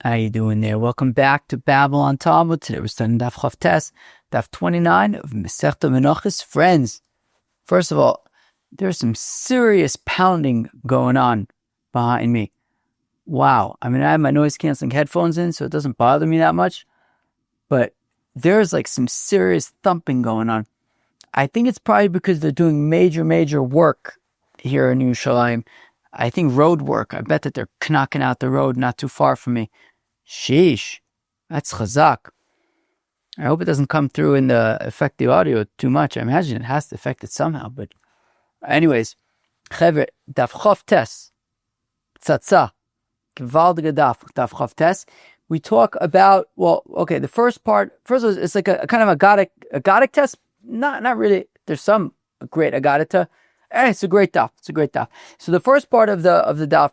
How you doing there? Welcome back to Babble on Talmud. Today we're studying Daf Chavtes, Daf 29 of Masechta Menachos. Friends, first of all, there's some serious pounding going on behind me. Wow. I mean, I have my noise-canceling headphones in, so it doesn't bother me that much. But there's like some serious thumping going on. I think it's probably because they're doing major work here in Yerushalayim. I think road work. I bet that they're knocking out the road not too far from me. Sheesh. That's chazak. I hope it doesn't come through in affect the audio too much. I imagine it has to affect it somehow. But anyways, Chevre, Daf Chavtes, Tzatza, Gewaltige Daf Chavtes. We talk about, the first it's like a kind of a Agadic test. Not really. There's some great Agadita. It's a great daf. So the first part of the daf,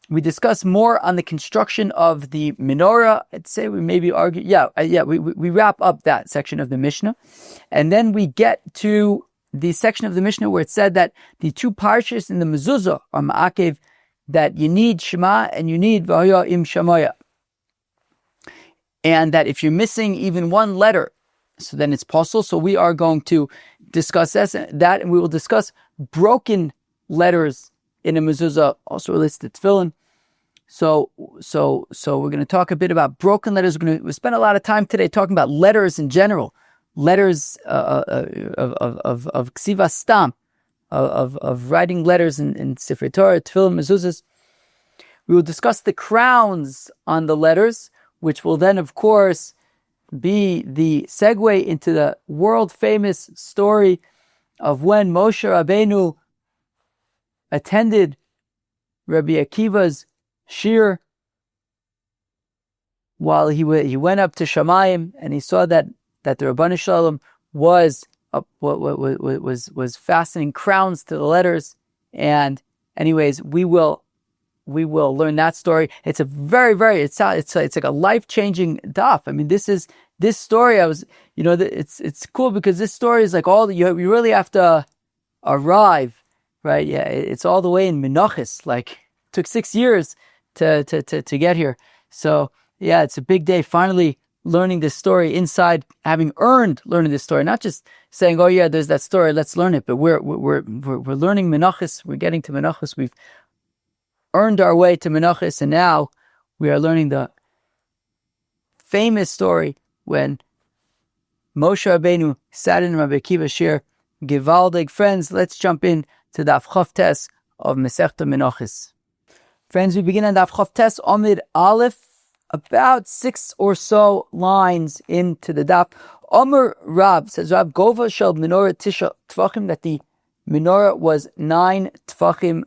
we discuss more on the construction of the menorah. I'd say we maybe argue. We wrap up that section of the Mishnah, and then we get to the section of the Mishnah where it said that the two parshas in the mezuzah are ma'akev, that you need Shema and you need V'haya im Shamaya, and that if you're missing even one letter, so then it's possible. So we are going to discuss that, and we will discuss broken letters in a mezuzah, also relates to tefillin. So we're going to talk a bit about broken letters. We'll spend a lot of time today talking about letters in general, letters of ksiva stam, of writing letters in Sifrei Torah, tefillin, mezuzahs. We will discuss the crowns on the letters, which will then, of course, be the segue into the world-famous story of when Moshe Rabbeinu attended Rabbi Akiva's shiur while he went up to Shamayim, and he saw that the Rabbanu Shalom was fastening crowns to the letters. And anyways, we will learn that story. It's a it's like a life-changing daf. I mean, this story, it's cool because this story is like you really have to arrive, right? Yeah, it's all the way in Menachos. Like, it took 6 years to get here. So yeah, it's a big day. Finally learning this story inside, having earned learning this story, not just saying, "Oh yeah, there's that story, let's learn it." But we're learning Menachos. We're getting to Menachos. We've earned our way to Menachos, and now we are learning the famous story when Moshe Rabbeinu sat in Rabbi Akiva's shiur. Givaldig. Friends, let's jump in to Daf Chavtes of Masechta Menachos. Friends, we begin on Daf Chavtes Amid Aleph, about 6 or so lines into the Daf. Omer Rab, says Rab, Gova shel menorah tisha tfachim, that the menorah was 9 tfachim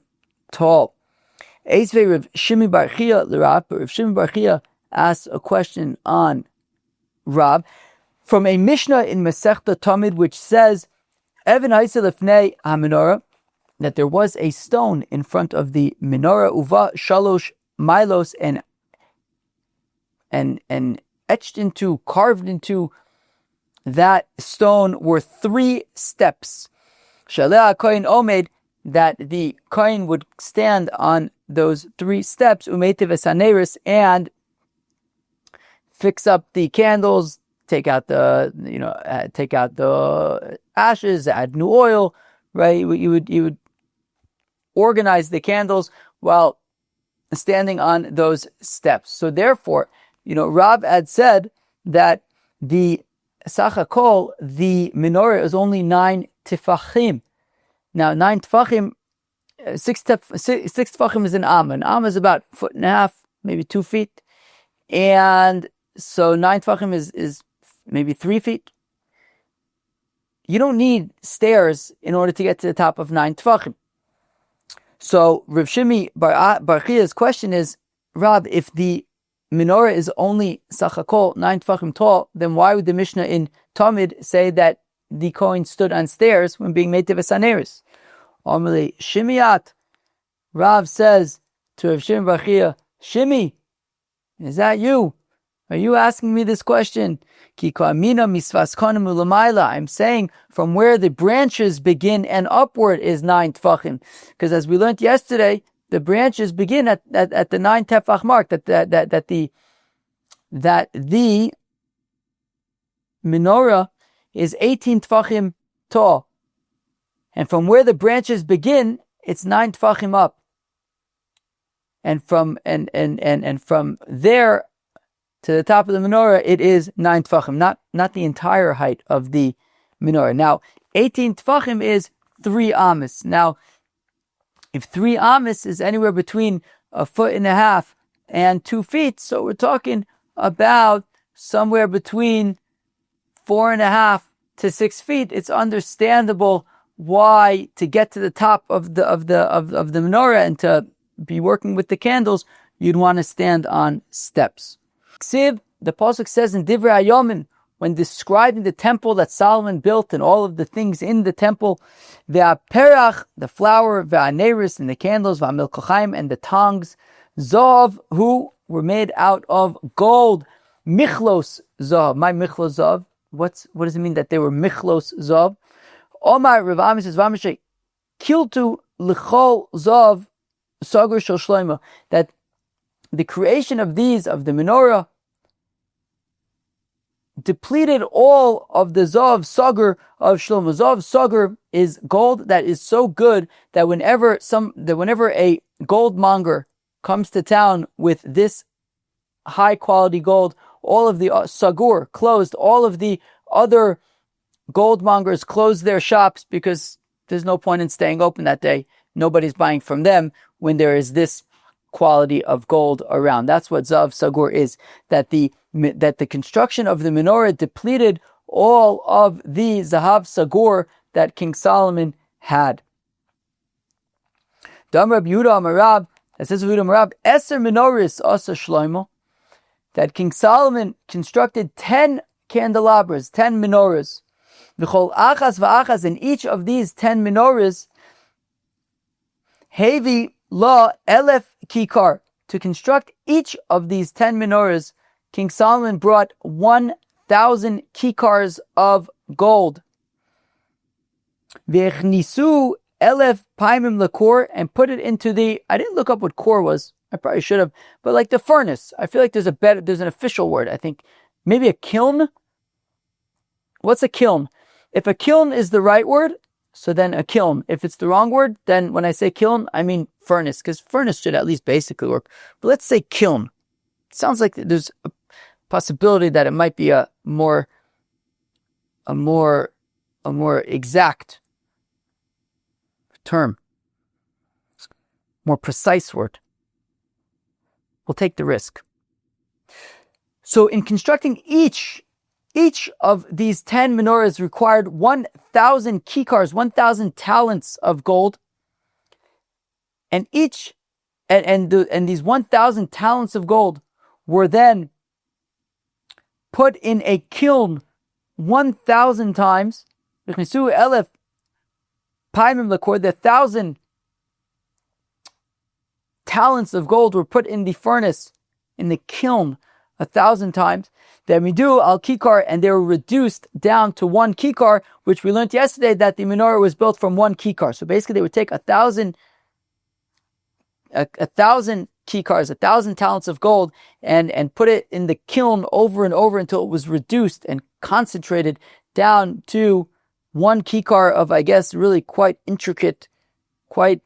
tall. Eisvei Rav Shimi bar Chia l'Rab, but Rav Shimi bar Chia asks a question on Rab from a Mishnah in Masechta Talmud, which says, Even ha'isa lefnei ha-menorah, that there was a stone in front of the menorah, uva shalosh milos, and etched into, carved into that stone were 3 steps. Shaleh kohen omed, that the kohen would stand on those 3 steps, umeitiv esaneris, and fix up the candles, take out the ashes, add new oil, right? You would organize the candles while standing on those steps. So therefore, Rab had said that the Sachakol, the menorah, is only 9 tefachim. Now, 9 tefachim, 6 tefachim is an amma. An amma is about 1.5 feet, maybe 2 feet. And so 9 tefachim is maybe 3 feet. You don't need stairs in order to get to the top of 9 tefachim. So Rav Shimi bar Chia's question is, Rab, if the menorah is only sachakol 9 tefachim tall, then why would the Mishnah in Talmud say that the Kohen stood on stairs when being made to Vesaneris? Omele Shimiat. Rav says to Rav Shimi bar Chia, Shimi, is that you? Are you asking me this question? I'm saying from where the branches begin and upward is 9 tefachim. Because as we learned yesterday, the branches begin at the 9 tefach mark, that the that the menorah is 18 tfachim tall. And from where the branches begin, it's 9 tfachim up. And from there to the top of the menorah, it is 9 tfachim, not the entire height of the menorah. Now, 18 tfachim is 3 amas. Now, if 3 amas is anywhere between 1.5 feet and 2 feet, so we're talking about somewhere between 4.5 to 6 feet. It's understandable why, to get to the top of the menorah and to be working with the candles, you'd want to stand on steps. Ksiv, the pasuk says in Divrei Hayomim, when describing the temple that Solomon built and all of the things in the temple, ve'aperach, the flour, ve'aneris, and the candles, ve'amilkochaim, and the tongs, zov, who were made out of gold, michlos zov. My michlos zov. What does it mean that they were michlos zov? Omar Rav Ami says, Vamishe, kiltu l'chol zov sagur shel shloimo, that the creation of these, of the menorah, depleted all of the Zav Sagar of Shlomo. Zav Sagar is gold that is so good that whenever a gold monger comes to town with this high quality gold, all of the Sagur closed, all of the other gold mongers closed their shops because there's no point in staying open that day. Nobody's buying from them when there is this quality of gold around. That's what Zav Sagur is. That the construction of the menorah depleted all of the Zahav Sagur that King Solomon had. Dam Rab Yehuda Amar Rab, it says Yehuda Amar Rab, Eser menorahs asa Shlomo, that King Solomon constructed 10 candelabras, 10 menorahs. V'chol achas v'achas, in each of these 10 menorahs, hevi la elef kikar. To construct each of these 10 menorahs, King Solomon brought 1,000 kikars of gold. V'echnisu elef paimim lekor, and put it into the, I didn't look up what kor was, I probably should have, but like the furnace. I feel like there's an official word, I think. Maybe a kiln? What's a kiln? If a kiln is the right word, so then a kiln. If it's the wrong word, then when I say kiln, I mean furnace, because furnace should at least basically work. But let's say kiln. It sounds like there's a possibility that it might be a more exact term, more precise word. We'll take the risk. So in constructing each of these 10 menorahs required 1,000 kikars, 1,000 talents of gold, and these 1,000 talents of gold were then put in a kiln 1,000 times. The 1,000 talents of gold were put in the furnace, in the kiln, 1,000 times. The midu al kikar, and they were reduced down to 1 kikar, which we learned yesterday that the menorah was built from 1 kikar. So basically, they would take 1,000 kikars, 1,000 talents of gold, and put it in the kiln over and over until it was reduced and concentrated down to 1 kikar of, I guess, really quite intricate, quite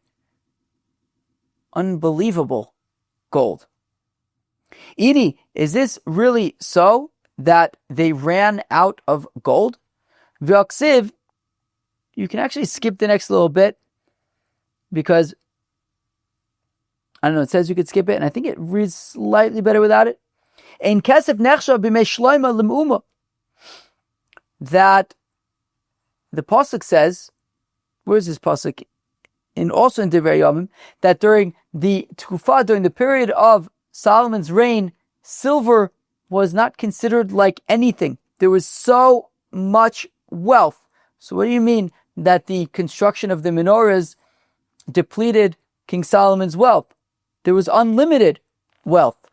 unbelievable gold. Edie, is this really so that they ran out of gold? V'aksiv, you can actually skip the next little bit because, I don't know, it says you could skip it, and I think it reads slightly better without it. Ein kesef nechshav b'mei shloima l'm'uma. That the pasuk says, where's this pasuk? Also in Divrei Yomim, that during the Tkufa, during the period of Solomon's reign, silver was not considered like anything. There was so much wealth. So what do you mean that the construction of the menorahs depleted King Solomon's wealth? There was unlimited wealth.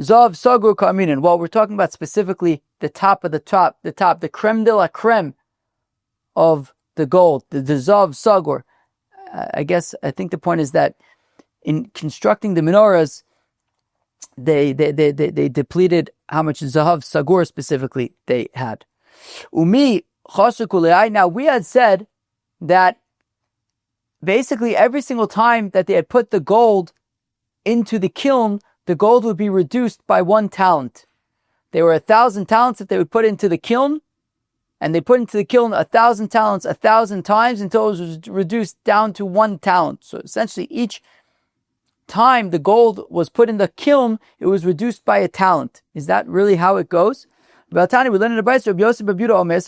Zav Sagur Kaminin. Well, we're talking about specifically the top, the creme de la creme of the gold, the Zav Sagur. I think the point is that in constructing the menorahs, they depleted how much zahav sagur specifically they had. Umi chasukulei. Now we had said that basically every single time that they had put the gold into the kiln, the gold would be reduced by 1 talent. They were 1,000 talents that they would put into the kiln, and they put into the kiln 1,000 talents 1,000 times until it was reduced down to 1 talent. So essentially each time the gold was put in the kiln, it was reduced by a talent. Is that really how it goes? We learn in the Bible, Rabbi Yosef Babbe Omer,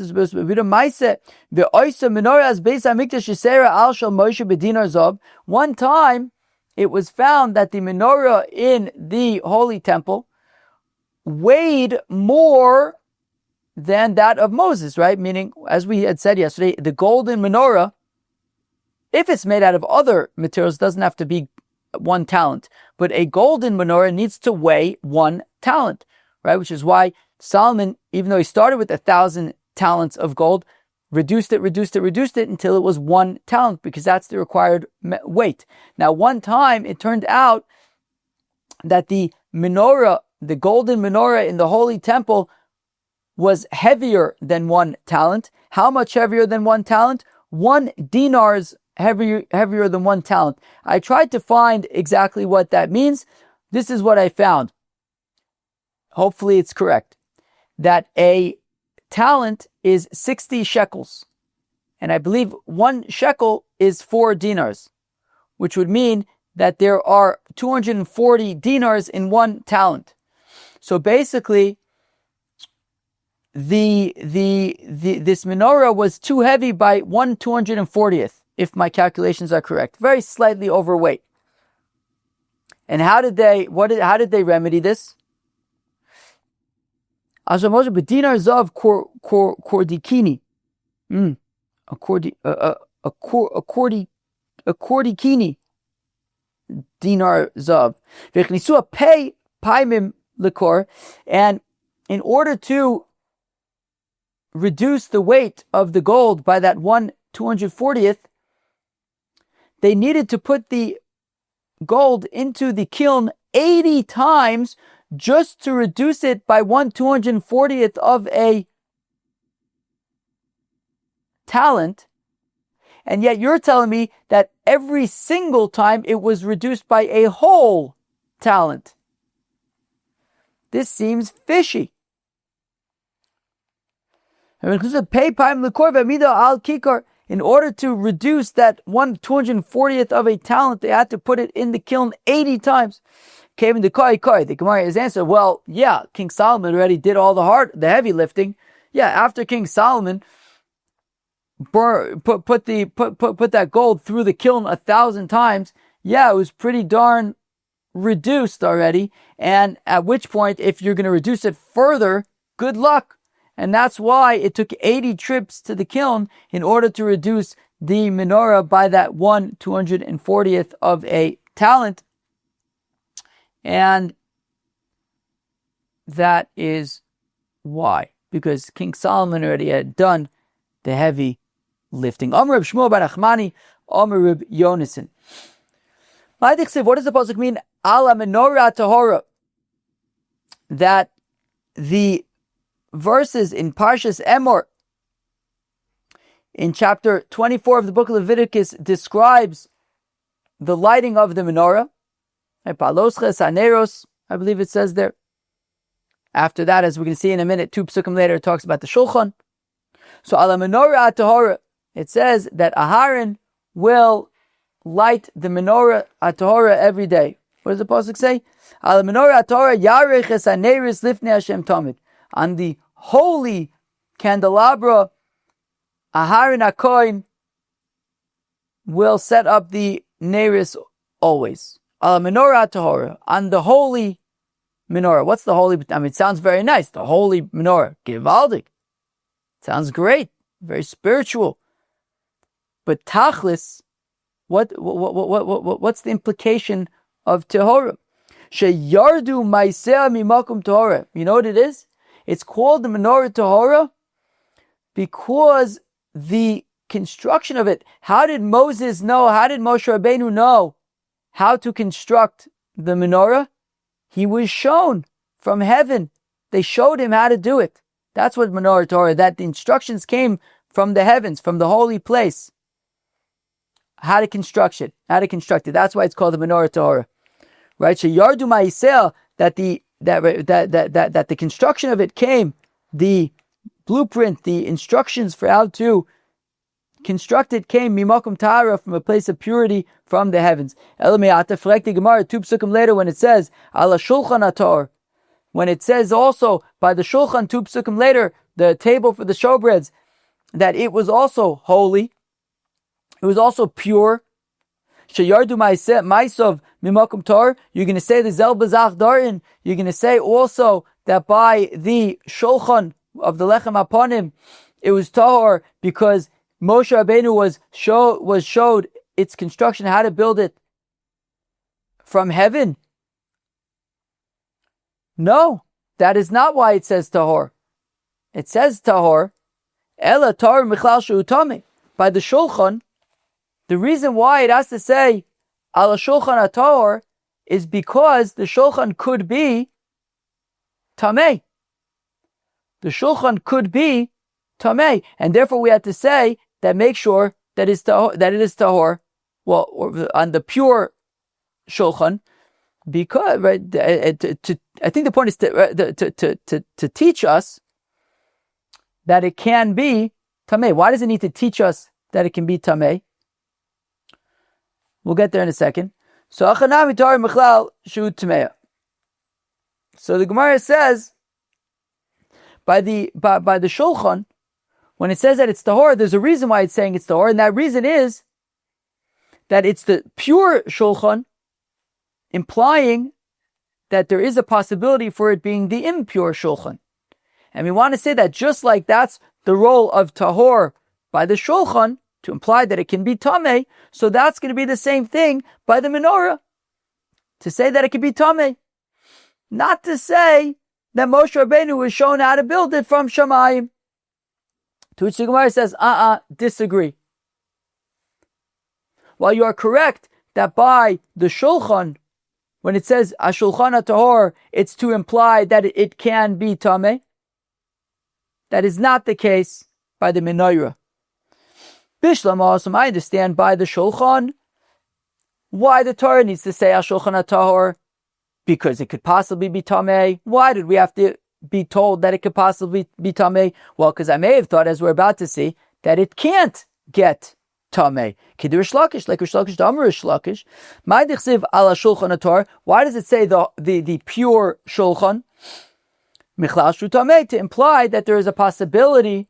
one time it was found that the menorah in the holy temple weighed more than that of Moses, right? Meaning, as we had said yesterday, the golden menorah, if it's made out of other materials, doesn't have to be 1 talent. But a golden menorah needs to weigh 1 talent, right? Which is why Solomon, even though he started with 1,000 talents of gold, reduced it until it was 1 talent, because that's the required weight. Now, one time it turned out that the menorah, the golden menorah in the holy temple, was heavier than 1 talent. How much heavier than 1 talent? 1 dinar's heavier than 1 talent. I tried to find exactly what that means. This is what I found. Hopefully it's correct. That a talent is 60 shekels. And I believe 1 shekel is 4 dinars, which would mean that there are 240 dinars in 1 talent. So basically, this menorah was too heavy by 1/240th, if my calculations are correct. Very slightly overweight. And how did they remedy this? A kordikini. A kordikini dinar zav. V'chnisu a pei paimim likor. And in order to reduce the weight of the gold by that 1/240th, they needed to put the gold into the kiln 80 times just to reduce it by 1/240th of a talent. And yet you're telling me that every single time it was reduced by a whole talent. This seems fishy. In order to reduce that 1/240th of a talent, they had to put it in the kiln 80 times. Came in the Kai. The Gemara is answered, well, yeah, King Solomon already did all the heavy lifting. Yeah, after King Solomon put that gold through the kiln 1,000 times, yeah, it was pretty darn reduced already. And at which point, if you're going to reduce it further, good luck. And that's why it took 80 trips to the kiln in order to reduce the menorah by that 1/240th of a talent. And that is why. Because King Solomon already had done the heavy lifting. Amr Reb Shmuel bar Nachmani, Amr Reb Yonason. What does the pasuk mean? Ala menorah tahora. That the verses in Parshas Emor, in chapter 24 of the book of Leviticus, describes the lighting of the menorah. I believe it says there. After that, as we can see in a minute, 2 psukim later, it talks about the shulchan. So, ala menorah atahora, it says that Aharon will light the menorah atahora every day. What does the pasuk say? Ala menorah atahora yarech es haneris lifnei Hashem tamid. On the holy candelabra, Aharon HaKohen will set up the neris always. Ala menorah tahora, on the holy menorah. What's the holy? I mean, it sounds very nice. The holy menorah, givaldik. Sounds great, very spiritual. But tachlis, what's the implication of tahora? Sheyardu ma'aseh mimakum tahora. You know what it is? It's called the menorah tahora because the construction of it. How did Moses know? How did Moshe Rabbeinu know how to construct the menorah? he was shown from heaven. They showed him how to do it. That's what menorah Torah, that the instructions came from the heavens, from the holy place. How to construct it. That's why it's called the menorah Torah. Right? So yardu ma'isel, that the construction of it came, the blueprint, the instructions for how to construct it came mimakum tahara, from a place of purity from the heavens. Elameata frekti Gemara 2 psukim later, when it says ala shulchan ator, when it says also by the shulchan 2 psukim later, the table for the showbreads, that it was also holy, it was also pure. Sheyardu ma'isov mimakum tor. You're going to say the zel bazach darin. You're going to say also that by the shulchan of the lechem aponim, it was tahor because Moshe Rabbeinu was showed its construction, how to build it from heaven. No, that is not why it says tahor. It says tahor, ela tahor michlal she'utame. By the shulchan, the reason why it has to say ala shulchan tahor is because the shulchan could be tamei. The shulchan could be tamei, and therefore we had to say that make sure that it is tahor, well, on the pure shulchan, because right. I think the point is to teach us that it can be tamei. Why does it need to teach us that it can be tamei? We'll get there in a second. So achanami tahor mechlal shu tameya. So the Gemara says by the shulchan, when it says that it's tahor, there's a reason why it's saying it's tahor, and that reason is that it's the pure shulchan, implying that there is a possibility for it being the impure shulchan. And we want to say that just like that's the role of tahor by the shulchan, to imply that it can be tamei, so that's going to be the same thing by the menorah, to say that it can be tamei. Not to say that Moshe Rabbeinu was shown how to build it from Shamayim. To which the Gemara says, disagree. While you are correct that by the shulchan, when it says ashulchan tahor, it's to imply that it can be tamei. That is not the case by the menorah. Bishlam also, I understand by the shulchan why the Torah needs to say ashulchan tahor, because it could possibly be tamei. Why did we have to be told that it could possibly be tamei? Well, because I may have thought, as we're about to see, that it can't get tamei. Kidur shlakish, like shlakish, damar shlakish. My dichsiv ala shulchan ator. Why does it say the pure shulchan? Michlal shu tamei, to imply that there is a possibility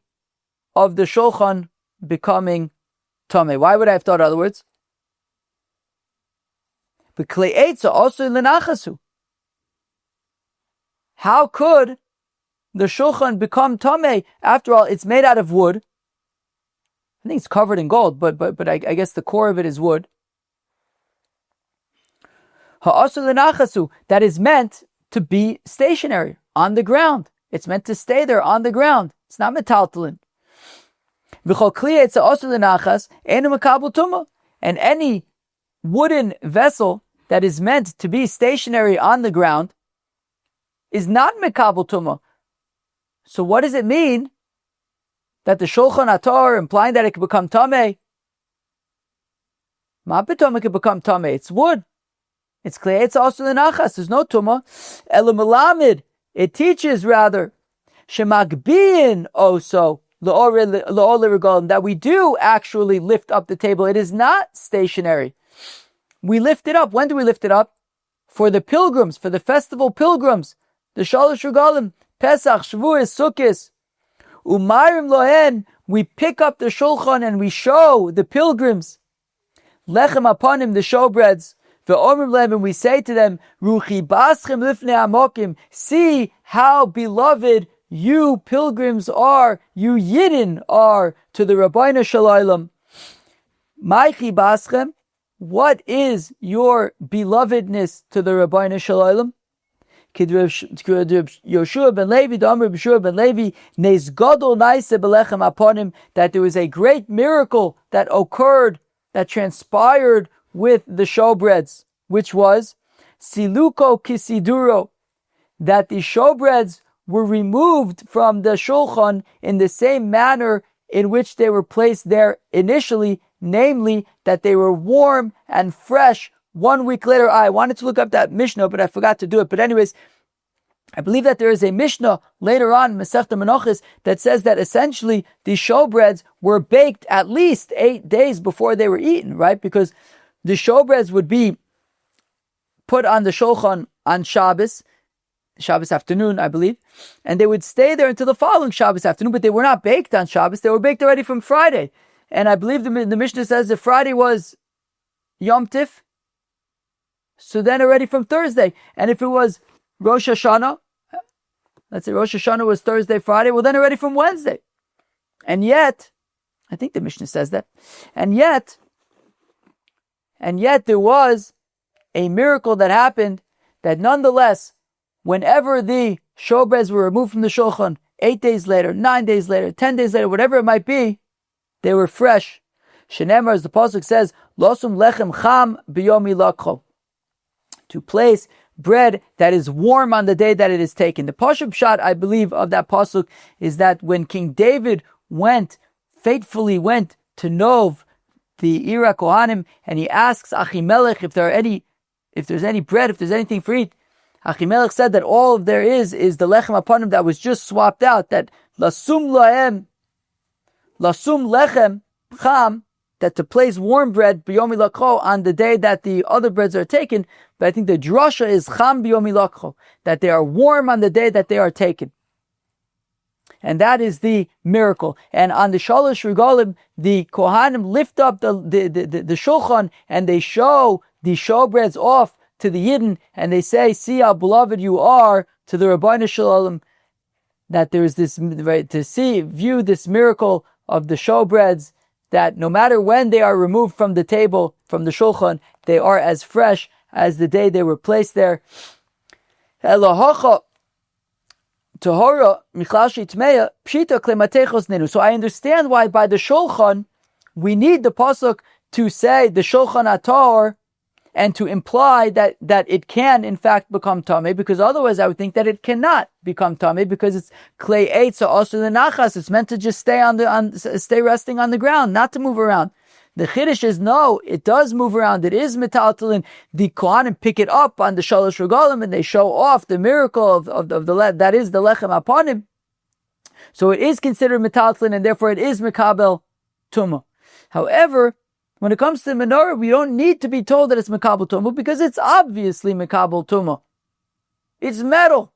of the shulchan becoming tamei. Why would I have thought otherwise? But klei eitza also lenachasu. How could the shulchan become tamei? After all, it's made out of wood. I think it's covered in gold, but I guess the core of it is wood. Ha'asu lenachasu, that is meant to be stationary on the ground. It's meant to stay there on the ground. It's not metaltalin. And any wooden vessel that is meant to be stationary on the ground is not mekabel tumah. So what does it mean that the shulchan ator, implying that it can become tamei? Ma b'tum it can become tamei. It's wood. It's clear. It's also the nachas. There's no tumah. Elamalamed. It teaches rather shemagbiin also that we do actually lift up the table. It is not stationary. We lift it up. When do we lift it up? For the pilgrims, for the festival pilgrims. The Shalosh Regalim, Pesach, Shavuos, Sukkot. Umayrim lohen, we pick up the shulchan and we show the pilgrims. Lechem aponim, the showbreads. Ve'omrim lehem, and we say to them, Ruchi baschem lifnei amokim. See how beloved you pilgrims are, you Yidden are to the Rabbeinu Shalom. Maichi baschem, what is your belovedness to the Rabbeinu Shalom? Yoshua ben Levi, Damar B'Shua ben Levi, Nes Gadol Naise Belechem Aponim, that there was a great miracle that occurred, that transpired with the showbreads, which was siluko kisiduro, that the showbreads were removed from the shulchan in the same manner in which they were placed there initially, namely that they were warm and fresh 1 week later. I wanted to look up that Mishnah, but I forgot to do it. But anyways, I believe that there is a Mishnah later on, Masechta Menachos, that says that essentially the showbreads were baked at least 8 days before they were eaten, right? Because the showbreads would be put on the shulchan on Shabbos afternoon, I believe, and they would stay there until the following Shabbos afternoon, but they were not baked on Shabbos, they were baked already from Friday. And I believe the Mishnah says that Friday was Yom Tif, so then already from Thursday. And if it was Rosh Hashanah, let's say Rosh Hashanah was Thursday, Friday, well then already from Wednesday. And yet, I think the Mishnah says that, and yet there was a miracle that happened, that nonetheless, whenever the showbreads were removed from the shulchan, 8 days later, 9 days later, 10 days later, whatever it might be, they were fresh. Shenemar, as the pasuk says, Losum lechem cham biyomi lakcho, to place bread that is warm on the day that it is taken. The pasuk shot, I believe, of that pasuk is that when King David faithfully went to Nov, the Ira Kohanim, and he asks Achimelech if there's any bread, if there's anything for eat. Achimelech said that all there is the lechem upon him that was just swapped out, that lasum lechem cham, that to place warm bread biyomi lakho on the day that the other breads are taken. But I think the drasha is cham biyomi lakho, that they are warm on the day that they are taken. And that is the miracle. And on the Shalosh Regalim, the Kohanim lift up the shulchan and they show the showbreads off to the Yidden, and they say, see how beloved you are to the Rabbeinu Shalom, that there is this, right, view this miracle of the showbreads, that no matter when they are removed from the table, from the shulchan, they are as fresh as the day they were placed there. Elohocha Tahora Michlashi Tmeya Pshita Klematechos Nenu. So I understand why by the shulchan we need the pasuk to say the shulchan atar, and to imply that it can in fact become tameh, because otherwise I would think that it cannot become tameh, because it's clay eitz, also the nachas. It's meant to just stay resting on the ground, not to move around. The chiddush is no, it does move around. It is metaltalin. The kohanim pick it up on the shalosh regalim and they show off the miracle of the that is the lechem upon him. So it is considered metaltalin, and therefore it is mekabel tumah. However, when it comes to the menorah, we don't need to be told that it's mekabel tumah, because it's obviously mekabel tumah. It's metal.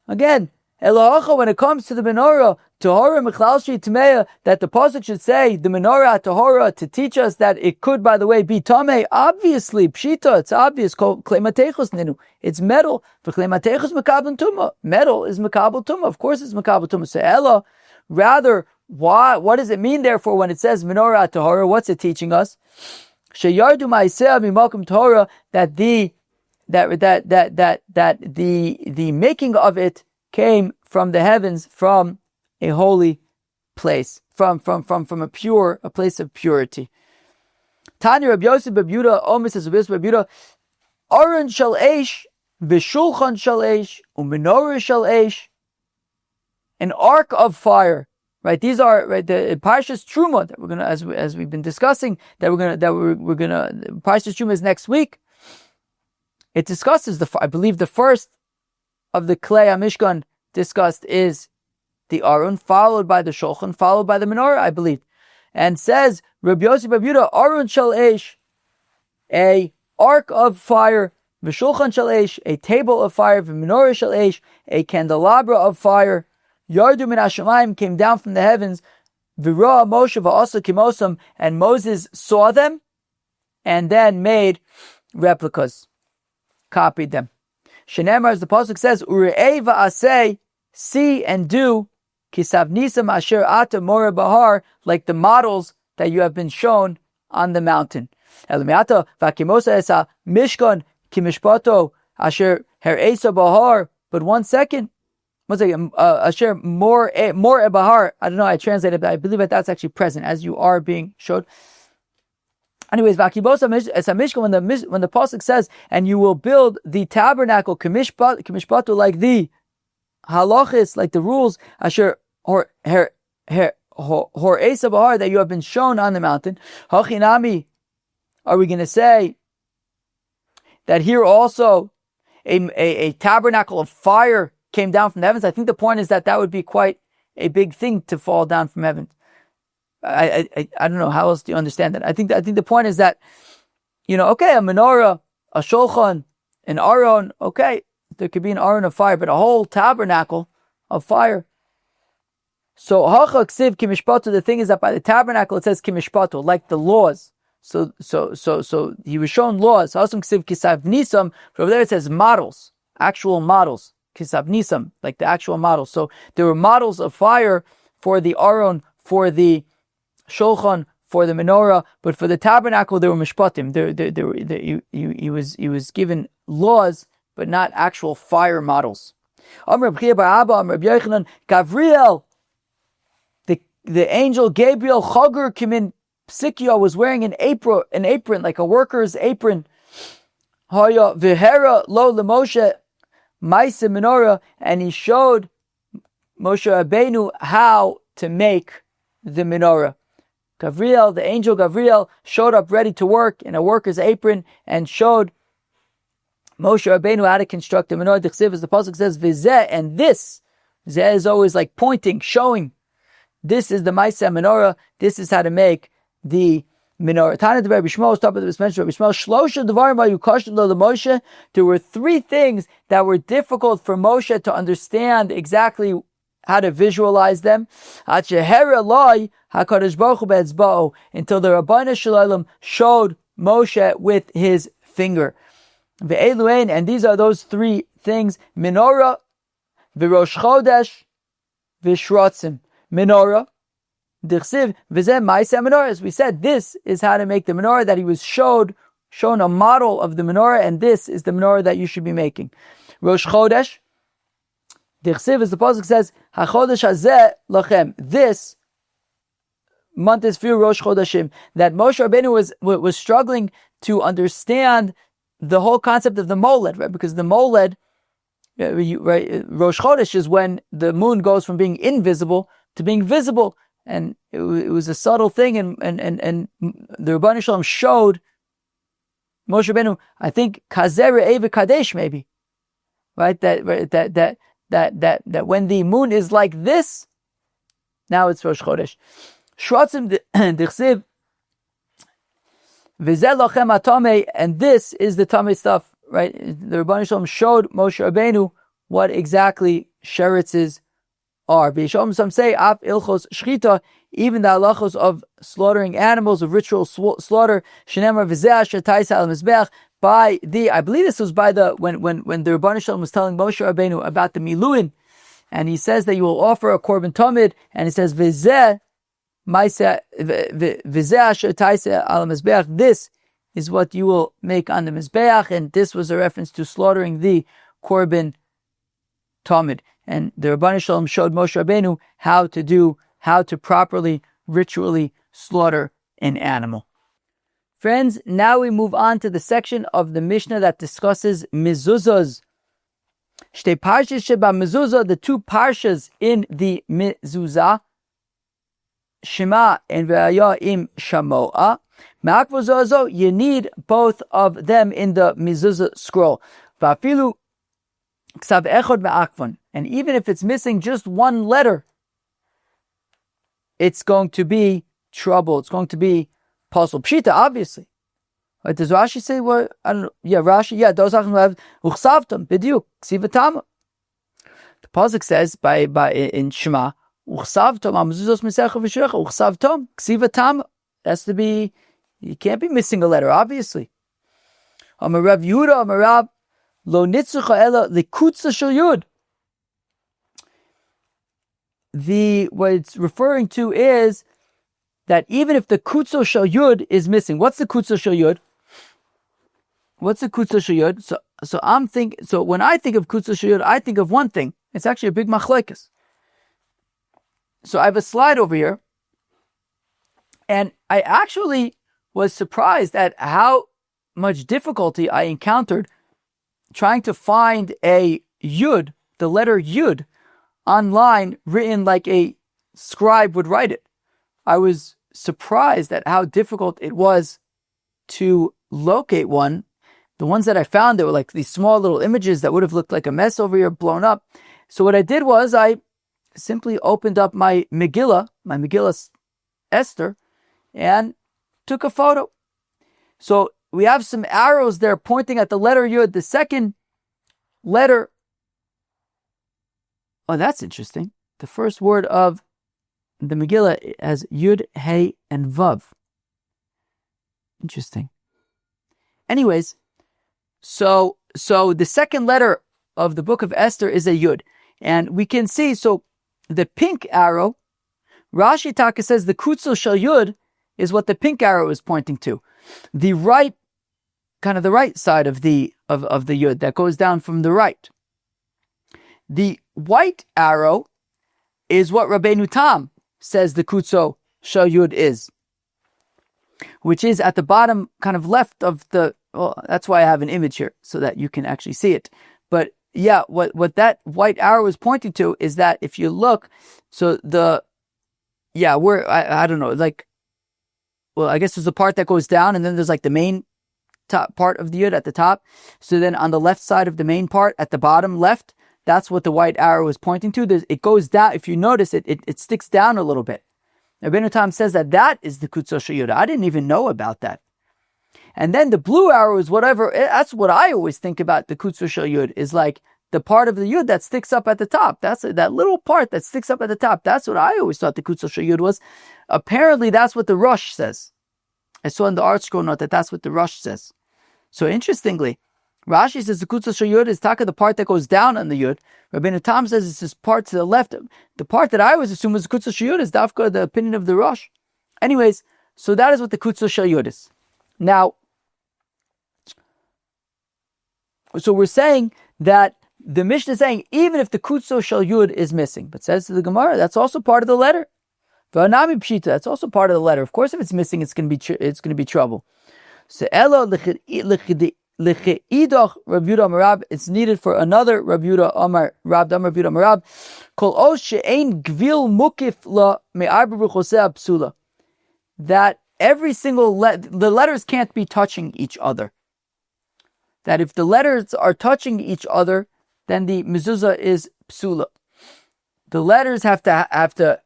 Again, Elohacha, when it comes to the menorah, Tahora Mechalshi Tmeya, that the pasuk should say the menorah Tahora to teach us that it could, by the way, be tameh. Obviously, pshita, it's obvious. Klematechos ninu, it's metal. For klematechos mekabel tumah, metal is mekabel tumah. Of course, it's mekabel tumah. So Ella, rather, what does it mean, therefore, when it says menorah tahora? What's it teaching us? Sheyardu ma'aseh mimakom tahora, that the making of it came from the heavens, from a holy place, from a place of purity. Tanya Rabbi Yosef Babuda, Omis as Rabbi Babuda, Aron shal eish, v'shulchan shal eish, u'menorah shal eish, an ark of fire. Right, these are right the Parshas Truma that we're gonna, as we've been discussing, that we're gonna Parshas Truma is next week. It discusses I believe the first of the Klei HaMishkan discussed is the Aron, followed by the Shulchan, followed by the Menorah, I believe, and says Rabbi Yosef Babuda, Aron shal eish, a ark of fire, v'shulchan shal eish, a table of fire, v'menorah shal eish, a candelabra of fire. Yardu min hashamayim, came down from the heavens. V'roa Moshe v'asa kimosam, and Moses saw them, and then made replicas, copied them. Shenemar, as the pasuk says, Ure'ei v'asei, see and do, kisavnisam asher ata more bahar, like the models that you have been shown on the mountain. Elamiata v'akimosa esa mishkan kimishpato asher her'esa bahar. But 1 second. Asher more bahar. I don't know. I translated, but I believe that that's actually present as you are being showed. Anyways, when the pasuk says, and you will build the tabernacle kamishpatu, like the halachis, like the rules, asher hor esa bahar, that you have been shown on the mountain. Hachinami, are we going to say that here also a tabernacle of fire came down from the heavens? I think the point is that would be quite a big thing to fall down from heaven. I don't know, how else do you understand that? I think the point is that, okay, a menorah, a shulchan, an aron, okay, there could be an aron of fire, but a whole tabernacle of fire. So hacha ksiv kimishpatu, the thing is that by the tabernacle it says kimishpatu, like the laws. So he was shown laws. Hasam ksiv kisav nisam. Over there it says models, actual models. Kisav nisam, like the actual models. So there were models of fire for the aron, for the shulchan, for the menorah, but for the tabernacle there were mishpatim. He was given laws, but not actual fire models. Gabriel, the angel Gabriel, Chagur Kimin Psikya, was wearing an apron, like a worker's apron. Haya v'hera lo leMoshe ma'aseh menorah, and he showed Moshe Rabbeinu how to make the menorah. Gabriel, the angel Gabriel, showed up ready to work in a worker's apron and showed Moshe Rabbeinu how to construct the menorah. As the pasuk says, v'zeh, and this, zeh is always like pointing, showing. This is the ma'aseh menorah. This is how to make the menorah. There were three things that were difficult for Moshe to understand exactly how to visualize them. Until the Rabbeinu Shalom showed Moshe with his finger. And these are those three things: menorah, v'rosh chodesh, v'shrotzim. Menorah, dichsiv, v'zeh ma'aseh menorah. As we said, this is how to make the menorah, that he was shown a model of the menorah, and this is the menorah that you should be making. Rosh chodesh, dichsiv, as the pasuk says, hachodesh hazeh lachem. This month is for Rosh Chodeshim. That Moshe Rabbeinu was struggling to understand the whole concept of the moled, right? Because the moled, right, Rosh Chodesh is when the moon goes from being invisible to being visible, and it was a subtle thing, and the Rabbeinu Shalom showed Moshe Rabbeinu, I think Kazer Eva Kadesh, maybe, right? That when the moon is like this, now it's Rosh Chodesh. Shrotzim dichsiv v'zeh lochem atamei, and this is the tamei stuff, right? The Rabbeinu Shalom showed Moshe Rabbeinu what exactly sheritzes are. Some say af ilchos shchita, even the halachos of slaughtering animals, of ritual slaughter. Shenemar v'zeh asher taisa al mizbech, by the, I believe this was by the when the Rabbeinu Shalom was telling Moshe Rabbeinu about the miluin, and he says that you will offer a korban tamid, and he says v'zeh this is what you will make on the mizbeach, and this was a reference to slaughtering the korban tamid. And the Rabbeinu Shalom showed Moshe Rabbeinu how to properly, ritually slaughter an animal. Friends, now we move on to the section of the Mishnah that discusses mezuzahs. Shtei parshas sheba mezuzah, the two parshas in the mezuzah, Shema and Ve'aya im Shamo'a. Ma'akvozozo, you need both of them in the mezuzah scroll. Va'afilu ksav echod me'akvon. And even if it's missing just one letter, it's going to be trouble. It's going to be puzzle. Pshita, obviously. Right, does Rashi say what? I don't know. Yeah, Rashi. Yeah, those have uchsavtam b'diuk ksivatama. The pasuk says by in Shema, uchsavtam amezuzos misecha v'shurecha uchsavtam ksivatama. Has to be. You can't be missing a letter, obviously. Amarav Yehuda, Amarav lo nitzucha ela likutza shel yud. What it's referring to is that even if the kutzo shel yud is missing, what's the kutzo shel yud? What's the kutzo shel yud? So when I think of kutzo shel yud, I think of one thing. It's actually a big machlekes. So I have a slide over here, and I actually was surprised at how much difficulty I encountered trying to find a yud, the letter yud, online written like a scribe would write it. I was surprised at how difficult it was to locate one. The ones that I found, they were like these small little images that would have looked like a mess over here, blown up. So what I did was I simply opened up my Megillah Esther, and took a photo. So we have some arrows there pointing at the letter Yud. The second letter, oh, that's interesting. The first word of the Megillah has Yud, Hey, and Vav. Interesting. Anyways, so the second letter of the book of Esther is a Yud. And we can see, so the pink arrow, Rashi Taka says the Kutzel Shel Yud is what the pink arrow is pointing to. The right, kind of the right side of the Yud that goes down from the right. The white arrow is what Rabbeinu Tam says the Kutzel Shel Yud is, which is at the bottom kind of left of the, well, that's why I have an image here, so that you can actually see it. But yeah, what that white arrow is pointing to is that if you look, so I don't know, like, well, I guess there's a part that goes down, and then there's like the main top part of the Yud at the top. So then on the left side of the main part, at the bottom left, that's what the white arrow is pointing to. It goes down. If you notice it sticks down a little bit. Rabbeinu Tam says that is the Kutzel Shel Yud. I didn't even know about that. And then the blue arrow is whatever. That's what I always think about the Kutzel Shel Yud, is like the part of the Yud that sticks up at the top. That's that little part that sticks up at the top. That's what I always thought the Kutzel Shel Yud was. Apparently, that's what the Rosh says. I saw in the art scroll note that that's what the Rosh says. So interestingly, Rashi says the Kutzel Shel Yud is taka, the part that goes down on the Yud. Rabbeinu Tam says it's this part to the left. The part that I always assume was the Kutzel Shel Yud is dafka, the opinion of the Rosh. Anyways, so that is what the Kutzel Shel Yud is. Now, so we're saying that the Mishnah is saying even if the Kutzel Shel Yud is missing, but says to the Gemara, that's also part of the letter. V'anami pshita, that's also part of the letter. Of course, if it's missing, it's going to be trouble. So elo lechiidach Rabbi Yehuda Marab, it's needed for another Rabbi Yehuda Amar Rab Dam Rabbi Yehuda Marab. Kol o she'ein gvil mukif la me'arba b'choseh psula. That every single the letters can't be touching each other. That if the letters are touching each other, then the mezuzah is psula. The letters have to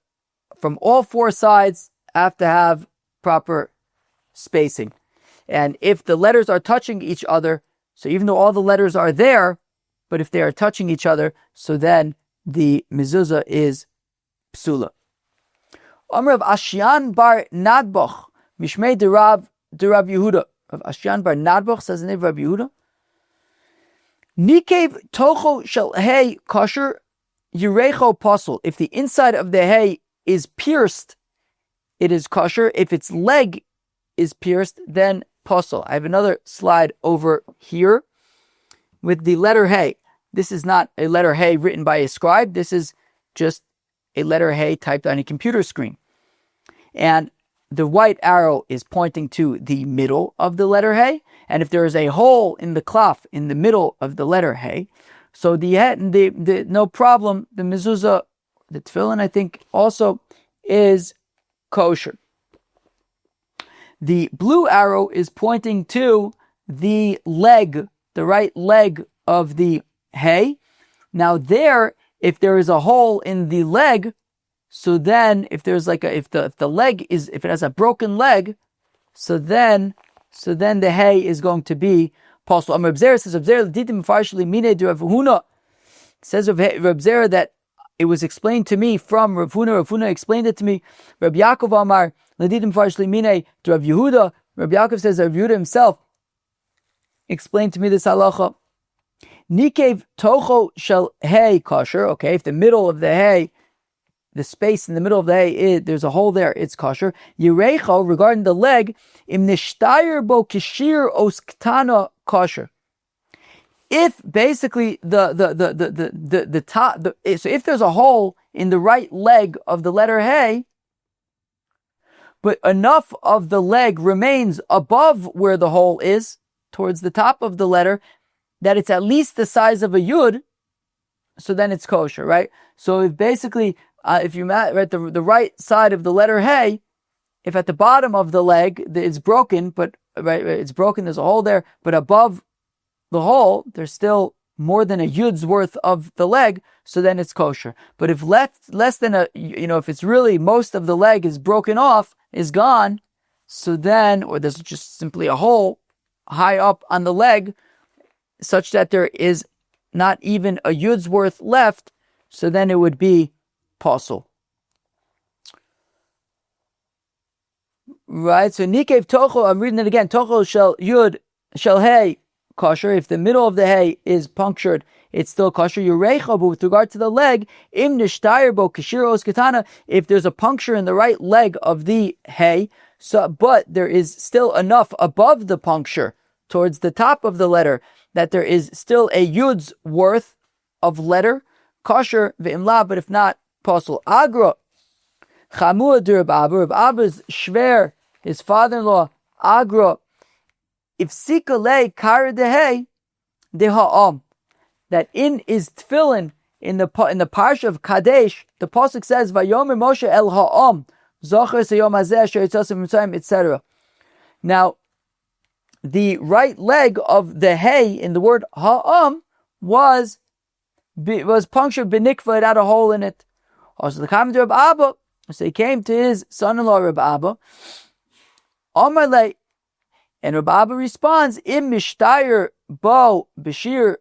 from all four sides have to have proper spacing. And if the letters are touching each other, so even though all the letters are there, but if they are touching each other, so then the mezuzah is psula. Amr Rav Ashian bar Nadboch, Mishmei de Rav Yehuda. Rav Ashian bar Nadboch says the name of Rav Yehuda. Nikev tocho shel hay kosher yirecho posel. If the inside of the hay is pierced, it is kosher. If its leg is pierced, then posel. I have another slide over here with the letter hey. This is not a letter hey written by a scribe. This is just a letter hey typed on a computer screen. And the white arrow is pointing to the middle of the letter hey. And if there is a hole in the klaf in the middle of the letter hey, so the no problem, the mezuzah, the tefillin, I think, also is kosher. The blue arrow is pointing to the leg, the right leg of the hay. Now there, if there is a hole in the leg, so then if there's like if the leg is, if it has a broken leg, so then the hay is going to be possible. Reb Zera says, says Reb Zera that it was explained to me from Rav Huna. Rav Huna explained it to me. Rabbi Yaakov Amar Ladidim Farshli Mine to Rav Yehuda. Rabbi Yaakov says Rav Yehuda himself explained to me this halacha. Nikev tocho shel hay kosher. Okay, if the middle of the hay, the space in the middle of the hay, there's a hole there, it's kosher. Yirecho, regarding the leg, im nishtayir bo kishir osktana kosher. If basically the top, so if there's a hole in the right leg of the letter hey, but enough of the leg remains above where the hole is, towards the top of the letter, that it's at least the size of a yud, so then it's kosher, right? So if basically, if you right the right side of the letter hey, if at the bottom of the leg it's broken, but it's broken, there's a hole there, but above the hole there's still more than a yud's worth of the leg, so then it's kosher. But if less than if it's really most of the leg is broken off, is gone, so then, or there's just simply a hole high up on the leg, such that there is not even a yud's worth left, so then it would be posel. Right, so nikev tocho, I'm reading it again, tocho shel yud shel hey kosher. If the middle of the hay is punctured, it's still kosher. Yurecha, but with regard to the leg, im nishtayir bo kashiros katana, if there's a puncture in the right leg of the hay, but there is still enough above the puncture towards the top of the letter that there is still a yud's worth of letter, kosher ve'imla, but if not, posel. Agra chamua de Rab Abba's shver, his father-in-law, agra, if sikale kara dehei de ha'am, that in his tefillin in the parsha of Kadesh, the pasuk says Vayomer Moshe el ha'am zocher seyom hazeh asher yitzasem mitzrayim, etc. Now, the right leg of the hay in the word ha'am was punctured benikva, it had a hole in it. Also, the comment of Rabbi Abba, so he came to his son-in-law Rabbi Abba, Amalei, and Rabbi Abba responds, Im mishtayir bo b'shir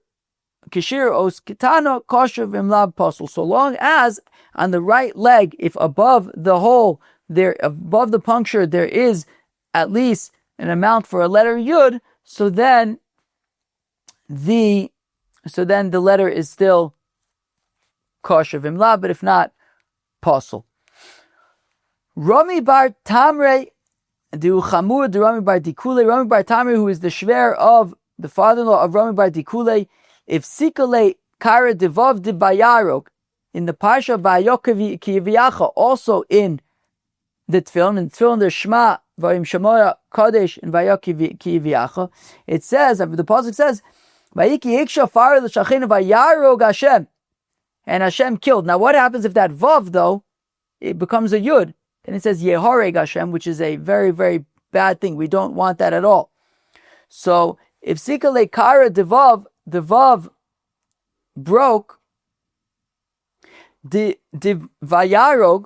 kishir os kitano kosher v'imlab posel. So long as on the right leg, if above the hole there, above the puncture, there is at least an amount for a letter yud, so then the letter is still kosher v'imlab, but if not, posel. Rami bar Tamre du Chamur de Rami bar Dikule, Rami bar Tamre, who is the shver of the father-in-law of Rami bar Dikule, if sikale kara devav de bayarok, in the parsha bayok kiviyacha, also in the tefillin, there's Shema vayim Shemora Kodesh and vayok kiviyacha, it says, the pasuk says, vayiki iksha far l'shachin vayarog Hashem, and Hashem killed. Now what happens if that vav, though, it becomes a yud? Then it says Yehoreg Hashem, which is a very, very bad thing. We don't want that at all. So if sikale kara devav, the vav broke, the vayarog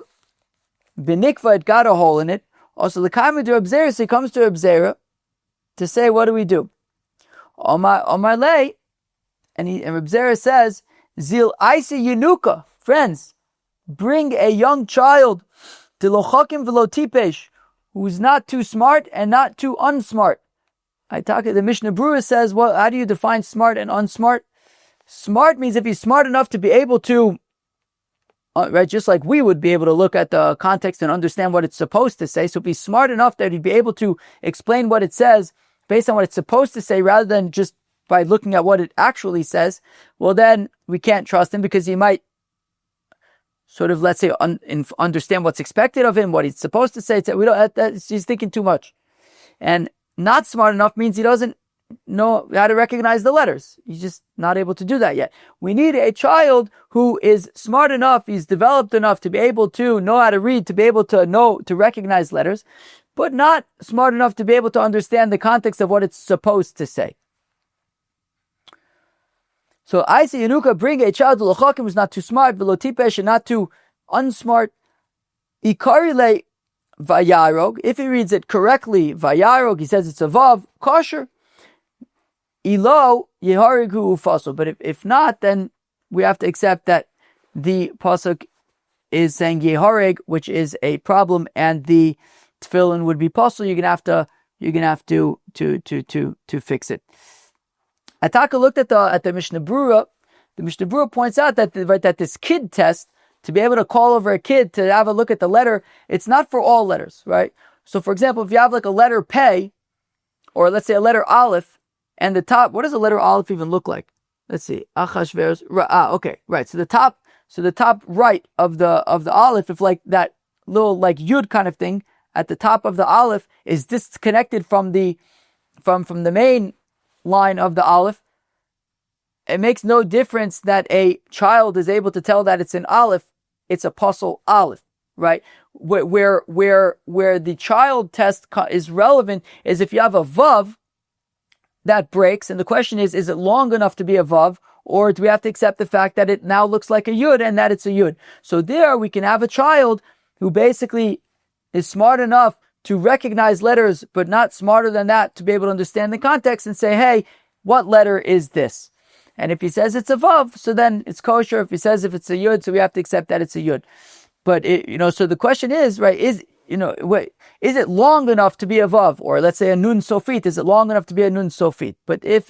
benikva, it got a hole in it. Also the kaimah to Abzera, so he comes to Abzera to say, what do we do? Omar lei, and Abzera says, Zil aisi yenuka, friends, bring a young child, Tilochakim v'lo tipesh, who's not too smart and not too unsmart. The Mishnah Berurah says, well, how do you define smart and unsmart? Smart means if he's smart enough to be able to, right, just like we would be able to look at the context and understand what it's supposed to say. So if he's smart enough that he'd be able to explain what it says based on what it's supposed to say rather than just by looking at what it actually says, well then we can't trust him because he might sort of, let's say, understand what's expected of him, what he's supposed to say. He's thinking too much. And not smart enough means he doesn't know how to recognize the letters. He's just not able to do that yet. We need a child who is smart enough, he's developed enough to be able to know how to read, to be able to know, to recognize letters, but not smart enough to be able to understand the context of what it's supposed to say. So I say Yenuka, bring a child to L'chakim who's not too smart, v'lo tipesh, and not too unsmart. Ikarile vayarog, if he reads it correctly, vayarog, he says it's a vav, kosher. Ilo yeharigu ufasol. But if not, then we have to accept that the pasuk is saying yehareg, which is a problem, and the tefillin would be posel. You're gonna have to fix it. Ataka looked at the Mishnah Berurah. The Mishnah Berurah points out that that this kid test, to be able to call over a kid to have a look at the letter, it's not for all letters, right? So, for example, if you have like a letter Pei, or let's say a letter Aleph, and the top, what does a letter Aleph even look like? Let's see, Achashverosh. Okay, right. So the top right of the Aleph, if like that little like Yud kind of thing at the top of the aleph is disconnected from the main line of the aleph, it makes no difference that a child is able to tell that it's an aleph, it's a puzzle aleph, right? Where the child test is relevant is if you have a vav that breaks, and the question is it long enough to be a vav, or do we have to accept the fact that it now looks like a yud and that it's a yud? So there we can have a child who basically is smart enough to recognize letters, but not smarter than that to be able to understand the context and say, hey, what letter is this? And if he says it's a vav, so then it's kosher. If he says if it's a yud, so we have to accept that it's a yud. But so the question is, right, is it long enough to be a vav? Or let's say a nun sofit, is it long enough to be a nun sofit? But if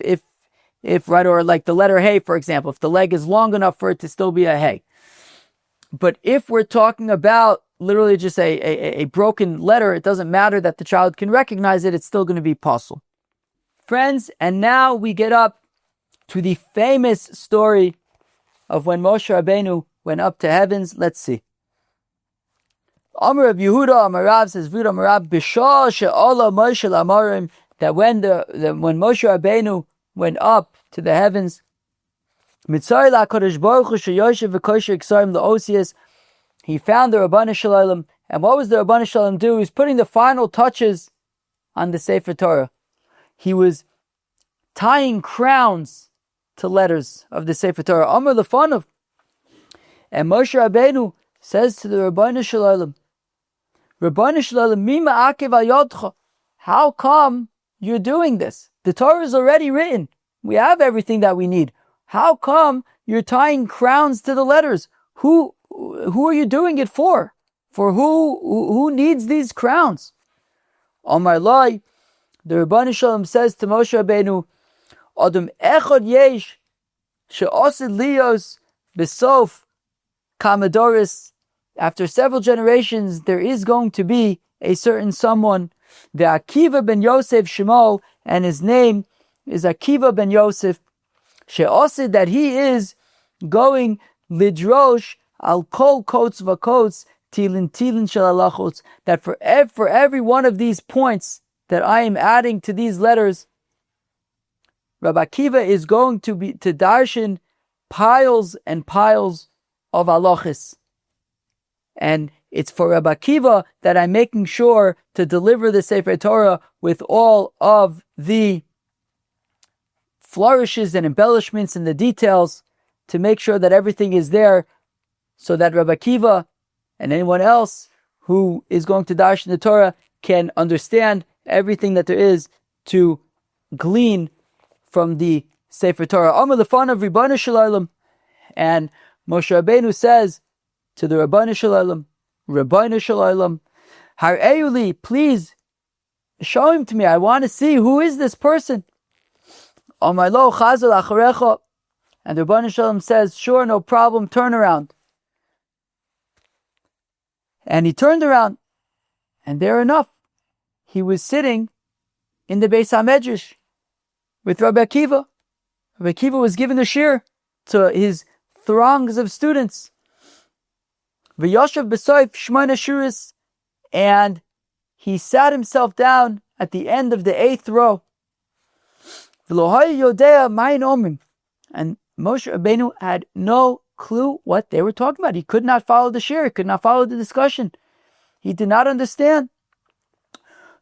right, or like the letter hey, for example, if the leg is long enough for it to still be a hey. But if we're talking about literally just a broken letter, it doesn't matter that the child can recognize it, it's still going to be possible. Friends, and now we get up to the famous story of when Moshe Rabbeinu went up to heavens. Let's see. Amar of Yehuda, Amar Rav says, Yehuda Amar Rav, B'shah she'ola Moshe l'amarim, that when Moshe Rabbeinu went up to the heavens, Mitzari la'kodesh baruch hu sheyoshev v'kosher iksarim la'osias, he found the Rabbanu Shalom, and what was the Rabbanu Shalom do? He was putting the final touches on the Sefer Torah. He was tying crowns to letters of the Sefer Torah. Amar lefanov, and Moshe Rabbeinu says to the Rabbanu Shalom, Rabbanu Shalom, mima akiva yodcha, how come you're doing this? The Torah is already written. We have everything that we need. How come you're tying crowns to the letters? Who are you doing it for? For who needs these crowns? Omar Lai, the Rabbanu Shalom says to Moshe Rabbeinu, Adam echad yesh she'osid lios besof kamadoris. After several generations, there is going to be a certain someone, the Akiva ben Yosef Shemo, and his name is Akiva ben Yosef, she'osid, that he is going lidrosh al kol kots v'kots tilin shalalachos, that for every one of these points that I am adding to these letters, Rabbi Akiva is going to darshan piles and piles of halachos. And it's for Rabbi Akiva that I'm making sure to deliver the Sefer Torah with all of the flourishes and embellishments and the details to make sure that everything is there so that Rabbi Akiva and anyone else who is going to darshan the Torah can understand everything that there is to glean from the Sefer Torah. Amar lefanav Rabbanu Shalom, and Moshe Rabbeinu says to the Rabbanu Shalom, Har'eu li, please show him to me. I want to see who is this person. Amar lo chazal acharecha, and the Rabbanu Shalom says, sure, no problem, turn around. And he turned around, and there enough, he was sitting in the Beis HaMedrash with Rabbi Akiva. Rabbi Akiva was giving a shiur to his throngs of students. V'yoshev b'soif shmona shuris, and he sat himself down at the end of the 8th row. V'lohai yodea mayin omrim, and Moshe Rabbeinu had no clue what they were talking about. He could not follow the shiur, he could not follow the discussion. He did not understand.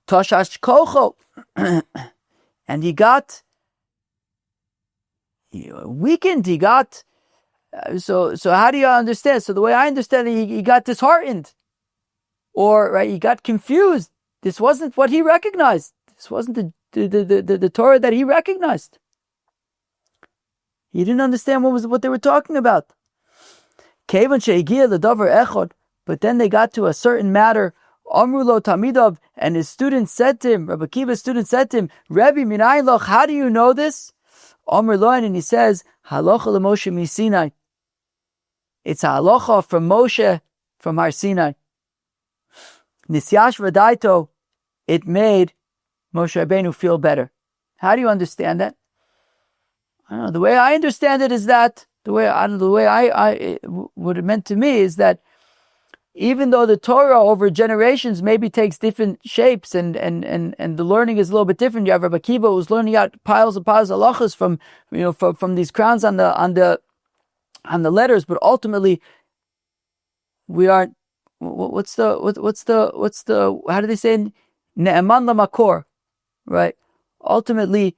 Toshash kocho, and he got weakened. He got so how do you understand? So the way I understand it, he got disheartened, or right, he got confused. This wasn't what he recognized. This wasn't the Torah that he recognized. He didn't understand what they were talking about. Kevan she'egia l'davar echad, but then they got to a certain matter. Amru lo tamidav, and his students said to him, Rabbi Akiva's students said to him, Rebbe minayin loch, how do you know this? Amr loin, and he says, halacha l'Moshe miSinai. It's a halacha from Moshe from Har Sinai. Nisyash v'daito, it made Moshe Rabbeinu feel better. How do you understand that? I don't know. The way I understand it is that what it meant to me is that even though the Torah over generations maybe takes different shapes and the learning is a little bit different. You have Rabbi Akiva who's learning out piles and piles of halachas from these crowns on the letters, but ultimately we are what's the how do they say ne'eman lamakor, right? Ultimately,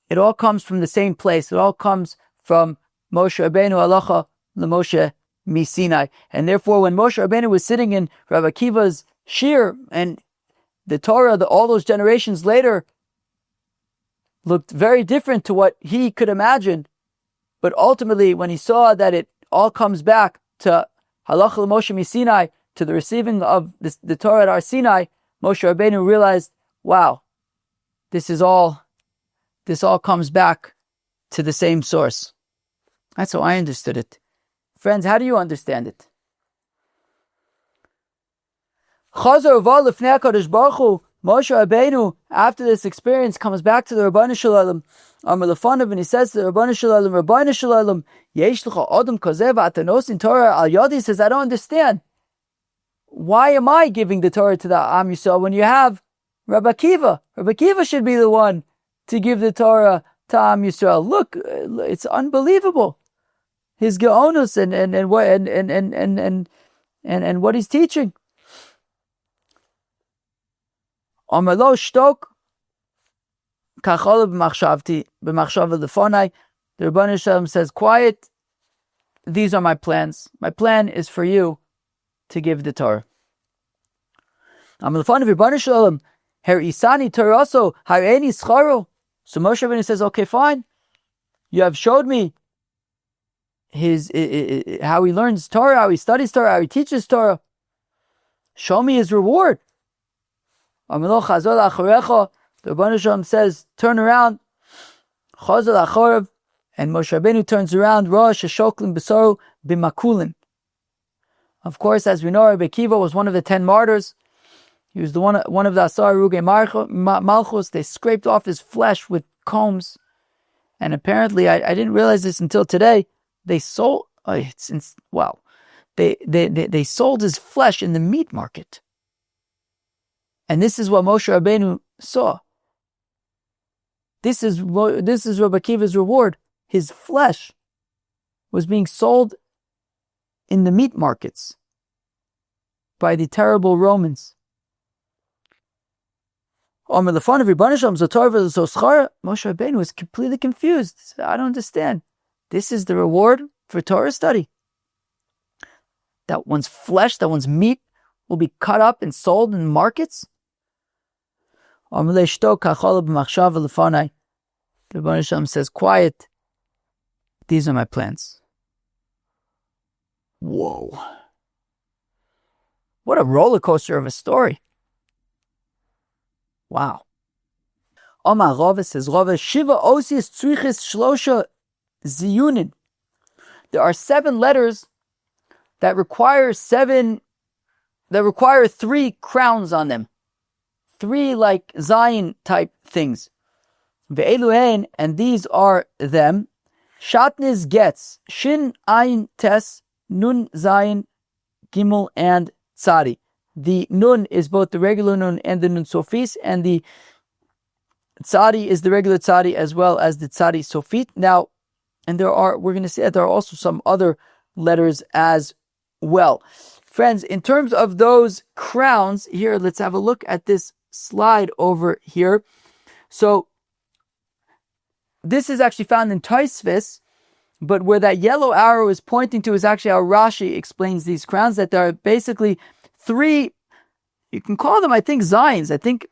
it all comes from the same place. It all comes from Moshe Rabbeinu halacha l'Moshe Sinai. And therefore, when Moshe Rabbeinu was sitting in Rabbi Akiva's shiur, and the Torah, all those generations later, looked very different to what he could imagine. But ultimately, when he saw that it all comes back to halacha l'Moshe Sinai, to the receiving of the Torah at Har Sinai, Moshe Rabbeinu realized, wow, this all comes back to the same source. That's how I understood it. Friends, how do you understand it? Chazar uval lifnei HaKadosh Baruch Hu, Moshe Rabbeinu, after this experience, comes back to the Rabbanu Shalom, Amar Lefanav, and he says to the Rabbanu Shalom, Rabbanu Shalom, Yesh L'cha Adam Kazeh v'Atanos in Torah al Yadi. He says, I don't understand. Why am I giving the Torah to the Am Yisrael when you have Rabbi Akiva? Rabbi Akiva should be the one to give the Torah to Am Yisrael. Look, it's unbelievable. His geonus and what he's teaching. Amalo shtok kachol b'machshavti b'machshava lefonai. The Rebbeinu Shalom says, quiet. These are my plans. My plan is for you to give the Torah. Amar lefonav Rebbeinu Shalom her isani Torah also hareni scharo. So Moshe Rabbeinu says, okay, fine. You have showed me his how he learns Torah, how he studies Torah, how he teaches Torah. Show me his reward. The Rebbeinu Shalom says, turn around. And Moshe Rabbeinu turns around. Of course, as we know, Rabbi Akiva was one of the 10 martyrs. He was one of the Asar Rugei Malchus. They scraped off his flesh with combs. And apparently, I didn't realize this until today, they sold, they sold his flesh in the meat market. And this is what Moshe Rabbeinu saw. This is Rabbi Akiva's reward. His flesh was being sold in the meat markets by the terrible Romans. Moshe Rabbeinu was completely confused. He said, I don't understand. This is the reward for Torah study. That one's flesh, that one's meat will be cut up and sold in markets? The Rebbeinu Shalom says, quiet. These are my plans. Whoa. What a roller coaster of a story. Wow. Omar Rava says, Rava, Shiva Osius Tzrichis Shlosha Ziyunin. There are 7 letters that require 3 crowns on them. 3 like Zion type things. Ve'eluhen, and these are them. Shatniz Getz, Shin Ayin Tes, Nun Zion, Gimel, and Tzadi. The Nun is both the regular Nun and the Nun Sofis, and the Tzadi is the regular Tzadi as well as the Tzadi Sofit. Now, and we're going to see that there are also some other letters as well. Friends, in terms of those crowns, here, let's have a look at this slide over here. So, this is actually found in Tosfos, but where that yellow arrow is pointing to is actually how Rashi explains these crowns, that there are basically 3, you can call them, I think, Zions. I think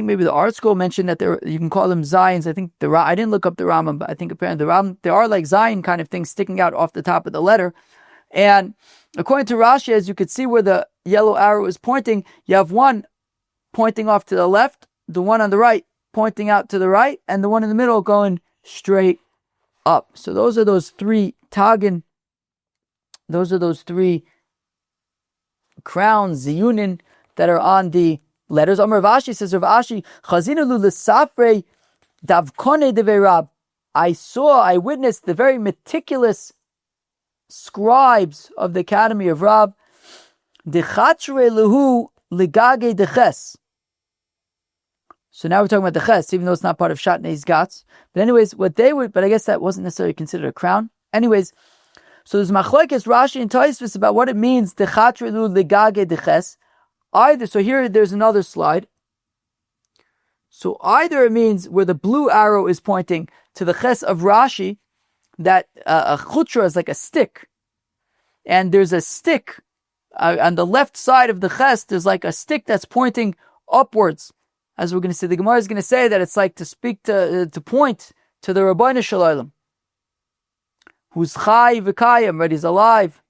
maybe the art school mentioned that you can call them Zions. I think I didn't look up the Rambam, but I think apparently the Rambam, there are like Zion kind of things sticking out off the top of the letter. And according to Rashi, as you could see where the yellow arrow is pointing, you have one pointing off to the left, the one on the right pointing out to the right, and the one in the middle going straight up. So those are those 3 Tagin. Those are those 3 crowns, Ziyunin, that are on the letters. Amar Rav Ashi says, Rav Ashi, Chazinu lu l'safrei davkone devei Rab. I witnessed the very meticulous scribes of the Academy of Rab. Dechatre lehu ligage deches. So now we're talking about the ches, even though it's not part of Shatnei's Gats. But anyways, what they would, but I guess that wasn't necessarily considered a crown. Anyways, so there's machlokes Rashi and Tosfos about what it means, Dechatre lehu ligage deches. Either, so here there's another slide. So either it means where the blue arrow is pointing to the ches of Rashi, that a chutra is like a stick. And there's a stick on the left side of the ches, there's like a stick that's pointing upwards. As we're going to see, the Gemara is going to say that it's like to speak to point to the Rabbeinu Shalom, who's chai v'kayim, right? He's alive.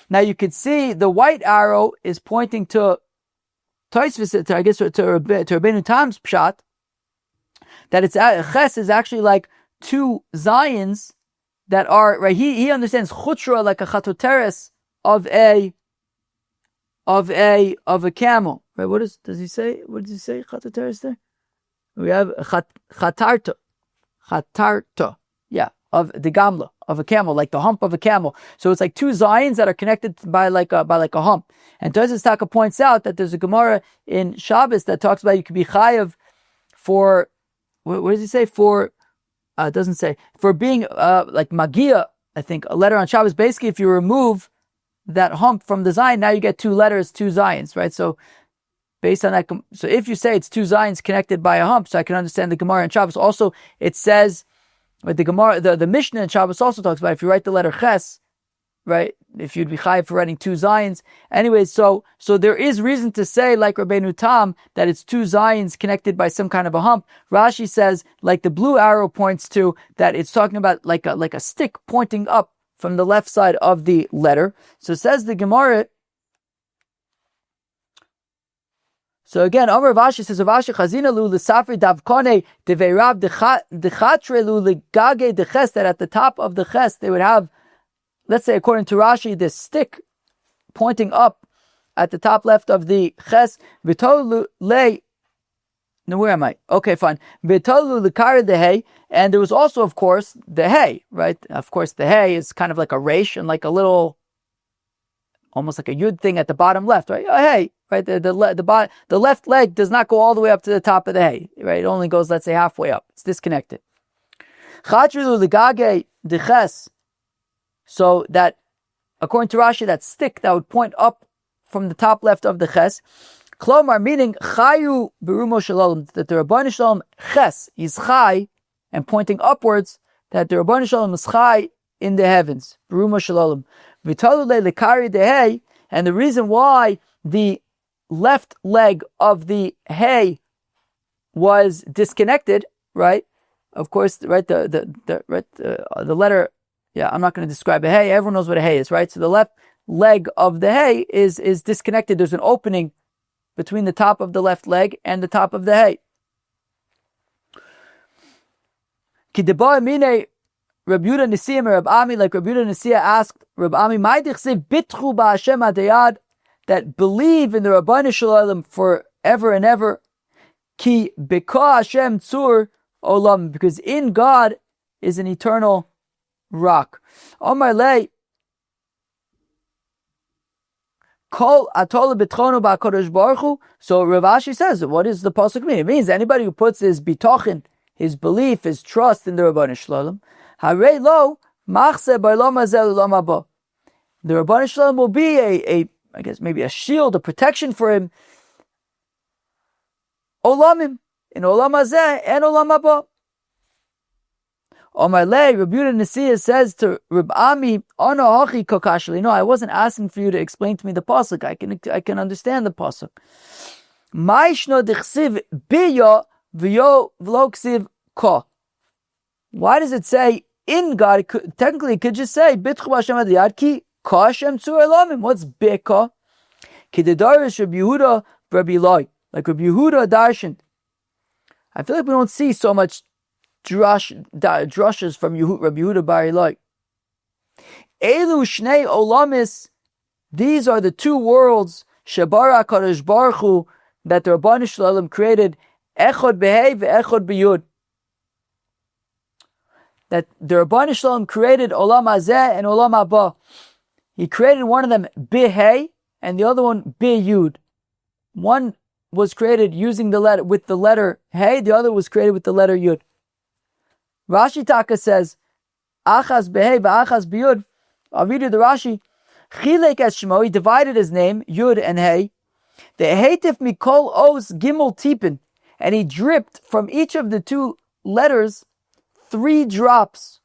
Now you can see the white arrow is pointing to Tosfos, I guess to Rabbeinu Tam's pshat, that it's ches is actually like two zions that are right. He understands chutra like a chatoteres of a camel. Right? Does he say? What does he say? Chatoteres there. We have chatarta. Yeah, of the gamla of a camel, like the hump of a camel. So it's like two zions that are connected by like a hump. And Tosfos Taka points out that there's a Gemara in Shabbos that talks about you could be chayav for, what does he say? For, it doesn't say, for being like magia, I think, a letter on Shabbos. Basically, if you remove that hump from the zion, now you get two letters, two zions, right? So based on that, so if you say it's two zions connected by a hump, so I can understand the Gemara in Shabbos. Also, it says, but the Gemara, the Mishnah in Shabbos also talks about if you write the letter ches, right? If you'd be chayiv for writing two zions. Anyway, so there is reason to say, like Rabbeinu Tam, that it's two zions connected by some kind of a hump. Rashi says, like the blue arrow points to, that it's talking about like a stick pointing up from the left side of the letter. So says the Gemara. So again, Amar Vashi says, Vashi chazina lu l'safri davkone deveirav dechatre lu ligage deches, that at the top of the ches they would have, let's say according to Rashi, this stick pointing up at the top left of the ches. V'tolu le, no, where am I? Okay, fine. V'tolu l'kar the hay, and there was also, of course, the hay, right? Of course, the hay is kind of like a resh and like a little, almost like a yud thing at the bottom left, right? Oh, hey, right? The left leg does not go all the way up to the top of the hay, right? It only goes, let's say, halfway up. It's disconnected. Chatrilu ligage deches. So that, according to Rashi, that stick that would point up from the top left of the ches, klomar, meaning chayu berumo shalom, that the Rabbeinu Shalom ches is chai and pointing upwards, that the Rabbeinu Shalom is chai in the heavens, berumo shalom. V'talu le likari dehei, and the reason why the left leg of the hay was disconnected, right? Of course, right? The letter. Yeah, I'm not going to describe a hay. Everyone knows what a hay is, right? So the left leg of the hay is disconnected. There's an opening between the top of the left leg and the top of the hay. Kideba mine Rabbi Yehuda Nesiya Rabbi Ami, like Rabbi Yehuda Nesiya asked Rabbi Ami, "Mai dichsev bitchu ba'Hashem adayad," that believe in the Rabbeinu Shalom forever and ever. Ki beka Hashem tzur olam, because in God is an eternal rock. Omar lei kol atol bitrono ba'Kadosh Baruch Hu. So Rav Ashi says, what does the pasuk mean? It means anybody who puts his bitochin, his belief, his trust in the Rabbeinu Shalom, harei lo machse b'olam hazeh l'olam haba. The Rabbeinu Shalom will be a I guess maybe a shield, a protection for him. Olamim, in olam hazeh and olam haba. Omar lei, Rabbi Yehuda Nesiya says to Rabbi Ami, "Ono hachi kokashli." No, I wasn't asking for you to explain to me the pasuk. I can understand the pasuk. Ma'ishno dichsiv biya v'yo v'lo ksiv ka. Why does it say in God? Technically, it could just say bitchu Hashem adiyad ki ka Hashem tzur elamim. What's beka? Ki dedarish Rabbi Yehuda Rabbi Eloi, like Rabbi Yehuda darshaned. I feel like we don't see so much drushes from Rabbi Yehuda Bar Eloi. Elu shnei olamis, these are the two worlds, Shebara HaKadosh Baruch Hu, that the Rabbeinu Shalom created, Echod Behei ve'Echod B'Yud. That the Rabbeinu Shalom created Olam Hazeh and Olam Haba. He created one of them Bihei and the other one Biyud. One was created using the letter with the letter Hey, the other was created with the letter Yud. Rashi Taka says, Achas Behei v'Achas Biyud. I'll read you the Rashi. Chilek es Shemo, he divided his name, Yud and Hey. The Heitif Mikol Os Gimel Tipin, and he dripped from each of the two letters 3 drops.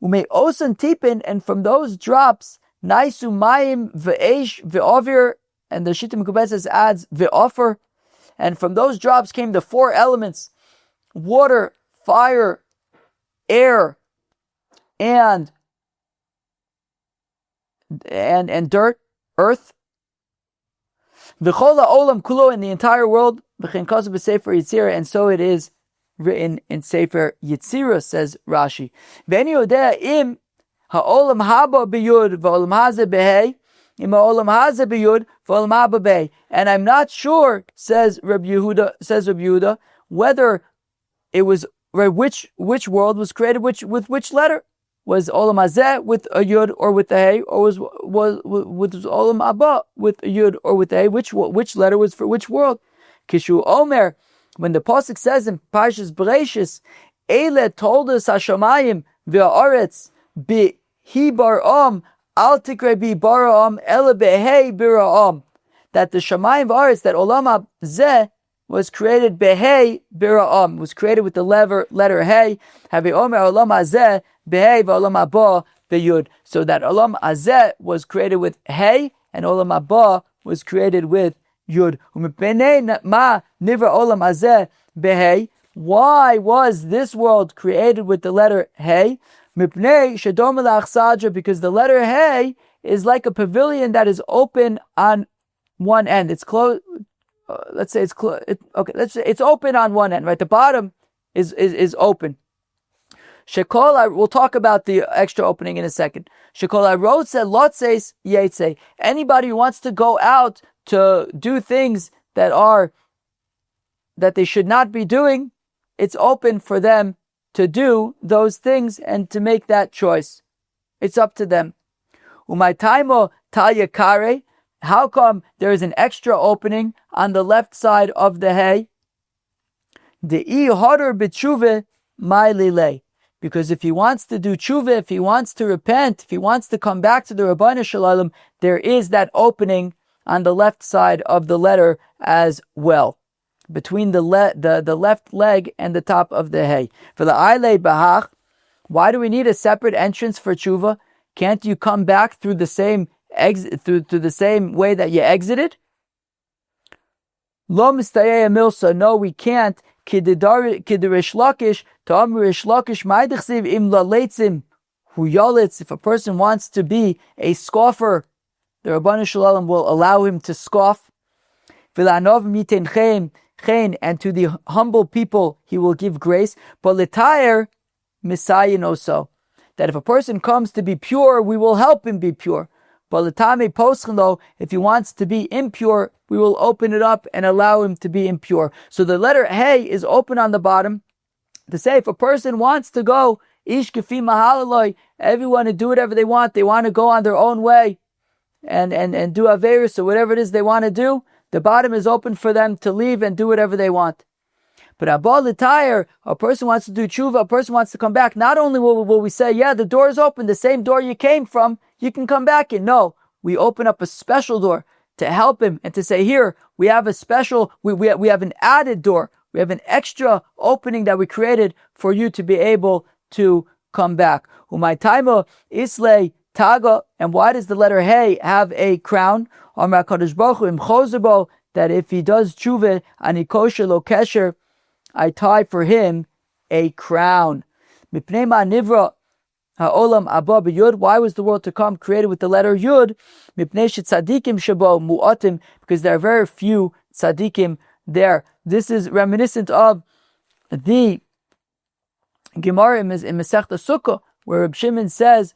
Ume Osan Tipin, and from those drops, Naisu Mayim Ve'esh Ve'ovir, and the Shittim Kubetzes adds Ve'ofer, and from those drops came the 4 elements: water, fire, air, and dirt, earth. V'chola olam kulo, in the entire world. V'chen kasu b'sefer Yitzira, and so it is written in Sefer Yitzira, says Rashi. V'eni yodea im ha'olam haba b'yud v'olam hazeh b'hei, im ha'olam hazeh b'yud v'olam haba b'hei. And I'm not sure, says Rabbi Yehuda, whether it was right, which world was created with which letter. Was Olam Hazeh with a Yud or with a Hey, or was Olam Abba with a Yud or with a Hey? Which letter was for which world? Kishu Omer, when the pasuk says in Parshas Bereishis, Eile told us Hashamayim v'Haaretz bi Bar'am al tikre bi Bar'am ele behei Bar'am, that the Shamayim v'Haaretz, that Olam Hazeh was created behei Bar'am, was created with the letter Hey. Havi Omer Olam Hazeh behei v'olam haba b'yud, so that Olam Hazeh was created with Hey and Olam haba was created with Yud. Ma nivra Olam Hazeh behei. Why was this world created with the letter Hey? Mipnei shedom l'achsadra, because the letter Hey is like a pavilion that is open on one end. It's closed. Let's say it's closed. Okay, let's say it's open on one end. Right, the bottom is open. Shekol, we'll talk about the extra opening in a second. Shekol wrote said Lotzeis Yetze. Anybody who wants to go out to do things that they should not be doing, it's open for them to do those things and to make that choice. It's up to them. Umaytaimo Talya Kare. How come there is an extra opening on the left side of the Hey? The I Hodor B'tshuve Ma'ililei. Because if he wants to do tshuva, if he wants to repent, if he wants to come back to the Rabbeinu Shalom, there is that opening on the left side of the letter as well, between the left leg and the top of the Hey. For the Aile Bahach, why do we need a separate entrance for tshuva? Can't you come back through the same through the same way that you exited? Lo mistayeh milsa. No, we can't. Kidirish Lakish to Amrish Lakish Ma'idchsiv im laleitzim hu yalitz. If a person wants to be a scoffer, the Rabbeinu Shalom will allow him to scoff. V'lanov miten chen, and to the humble people he will give grace. But l'tayer misayin also, that if a person comes to be pure, we will help him be pure. But l'tame poschen though, if he wants to be impure, we will open it up and allow him to be impure. So the letter Hey is open on the bottom to say if a person wants to go, ish kefi mahalaloi, everyone to do whatever they want to go on their own way and do averus or whatever it is they want to do, the bottom is open for them to leave and do whatever they want. But abal l'tayr, a person wants to do tshuva, a person wants to come back, not only will we say, yeah, the door is open, the same door you came from, you can come back in. No, we open up a special door to help him and to say, here, we have a special, we have an added door. We have an extra opening that we created for you to be able to come back. Umaytaimo islay taga, and why does the letter Hey have a crown? Amar HaKadosh Baruch Hu im chozerbo, that if he does tshuva, ani kosher lo kesher, I tie for him a crown. Mipnei ma nivra ha'olam abba b'yud. Why was the world to come created with the letter Yud? Mipnei shetzadikim shabo mu'atim, because there are very few tzadikim there. This is reminiscent of the Gemara in Masechta Sukkah, where Reb Shimon says,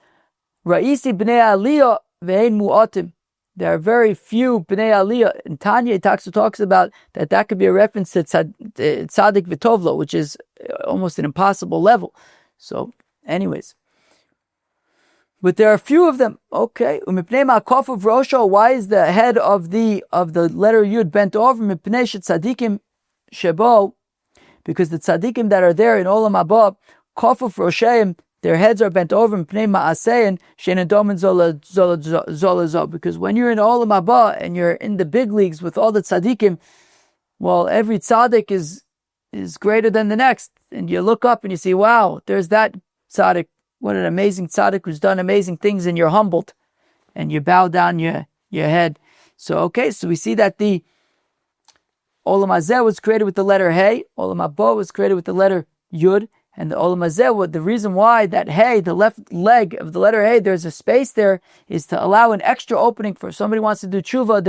Ra'isi b'nei aliyah ve'ein mu'atim. There are very few b'nei aliyah. And Tanya talks about that could be a reference to tzaddik v'tovlo, which is almost an impossible level. So, anyways. but there are a few of them. Okay. Umipnei ma'akaf of Rosho. Why is the head of the letter Yud bent over? Mipnei tzadikim shebo. Because the tzadikim that are there in Olam Haba, kaf of Rosheim, their heads are bent over. Mipnei ma'asein shenedomen zolazo. Because when you're in Olam Haba and you're in the big leagues with all the tzadikim, well, every tzaddik is greater than the next. And you look up and you see, wow, there's that tzaddik. What an amazing tzaddik who's done amazing things, and you're humbled. And you bow down your head. So we see that the Olam Hazeh was created with the letter Hey. Olam Haba was created with the letter Yud. And the Olam Hazeh, the reason why that Hey, the left leg of the letter Hey, there's a space there, is to allow an extra opening for if somebody wants to do tshuva.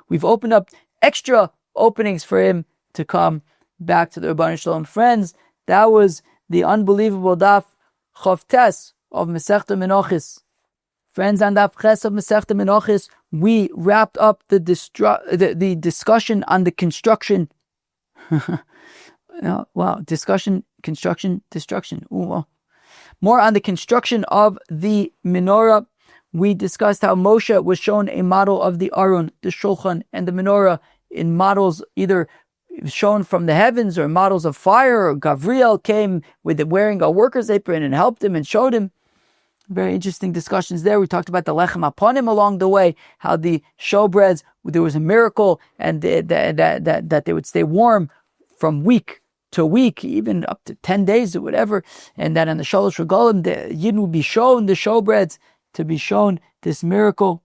We've opened up extra openings for him to come back to the Rabbi Shalom. Friends, that was the unbelievable Daf Chavtes of Masechta Menachos. Friends, on Daf Ches of Masechta Menachos, we wrapped up the discussion on the construction. Discussion, construction, destruction. More on the construction of the menorah. We discussed how Moshe was shown a model of the Aron, the Shulchan, and the menorah in models either shown from the heavens or models of fire, or Gavriel came with it wearing a worker's apron and helped him and showed him. Very interesting discussions there. We talked about the lechem aponim along the way, how the showbreads, there was a miracle, and that they would stay warm from week to week, even up to 10 days or whatever, and that on the Shalosh Regalim, the Yidden would be shown the showbreads to be shown this miracle.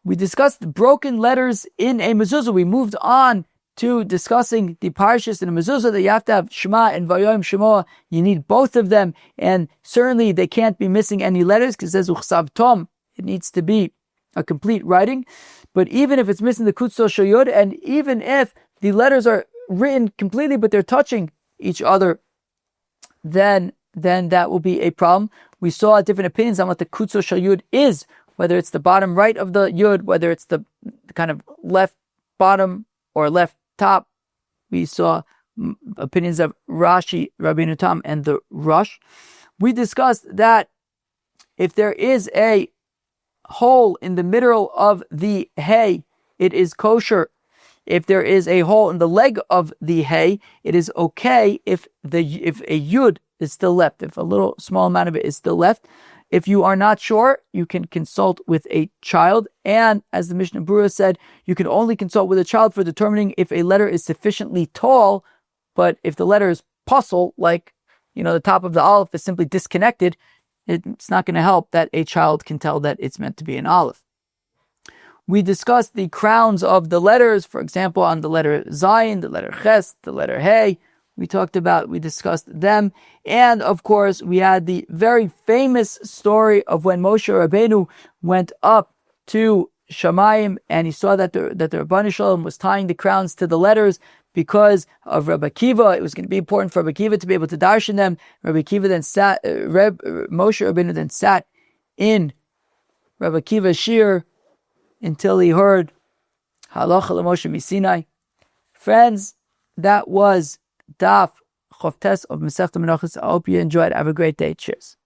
We discussed broken letters in a mezuzah. We moved on to discussing the parshas in a mezuzah that you have to have Shema and Vayom Shema. You need both of them, and certainly they can't be missing any letters because there's Uchsav Tom. It needs to be a complete writing. But even if it's missing the Kutso Shoyod, and even if the letters are written completely but they're touching each other, then that will be a problem. We saw different opinions on what the Kutso Shoyod is, whether it's the bottom right of the Yud, whether it's the kind of left bottom or left top. We saw opinions of Rashi, Rabbeinu Tam, and the Rush. We discussed that if there is a hole in the middle of the hay, it is kosher. If there is a hole in the leg of the hay, it is okay if a yud is still left, if a little small amount of it is still left. If you are not sure, you can consult with a child. And as the Mishnah Berurah said, you can only consult with a child for determining if a letter is sufficiently tall. But if the letter is puzzle, like, the top of the aleph is simply disconnected, it's not going to help that a child can tell that it's meant to be an aleph. We discussed the crowns of the letters, for example, on the letter Zayin, the letter Ches, the letter Hey. We discussed them. And of course, we had the very famous story of when Moshe Rabbeinu went up to Shamayim and he saw that the Rabbi Shalom was tying the crowns to the letters because of Rabbi Akiva. It was going to be important for Rabbi Akiva to be able to darshan them. Rabbi Akiva then Moshe Rabbeinu then sat in Rabbi Akiva's shiur until he heard Halacha L'Moshe Misinai. Friends, that was Daf Chavtes of Masechta Menachos. I hope you enjoyed. Have a great day. Cheers.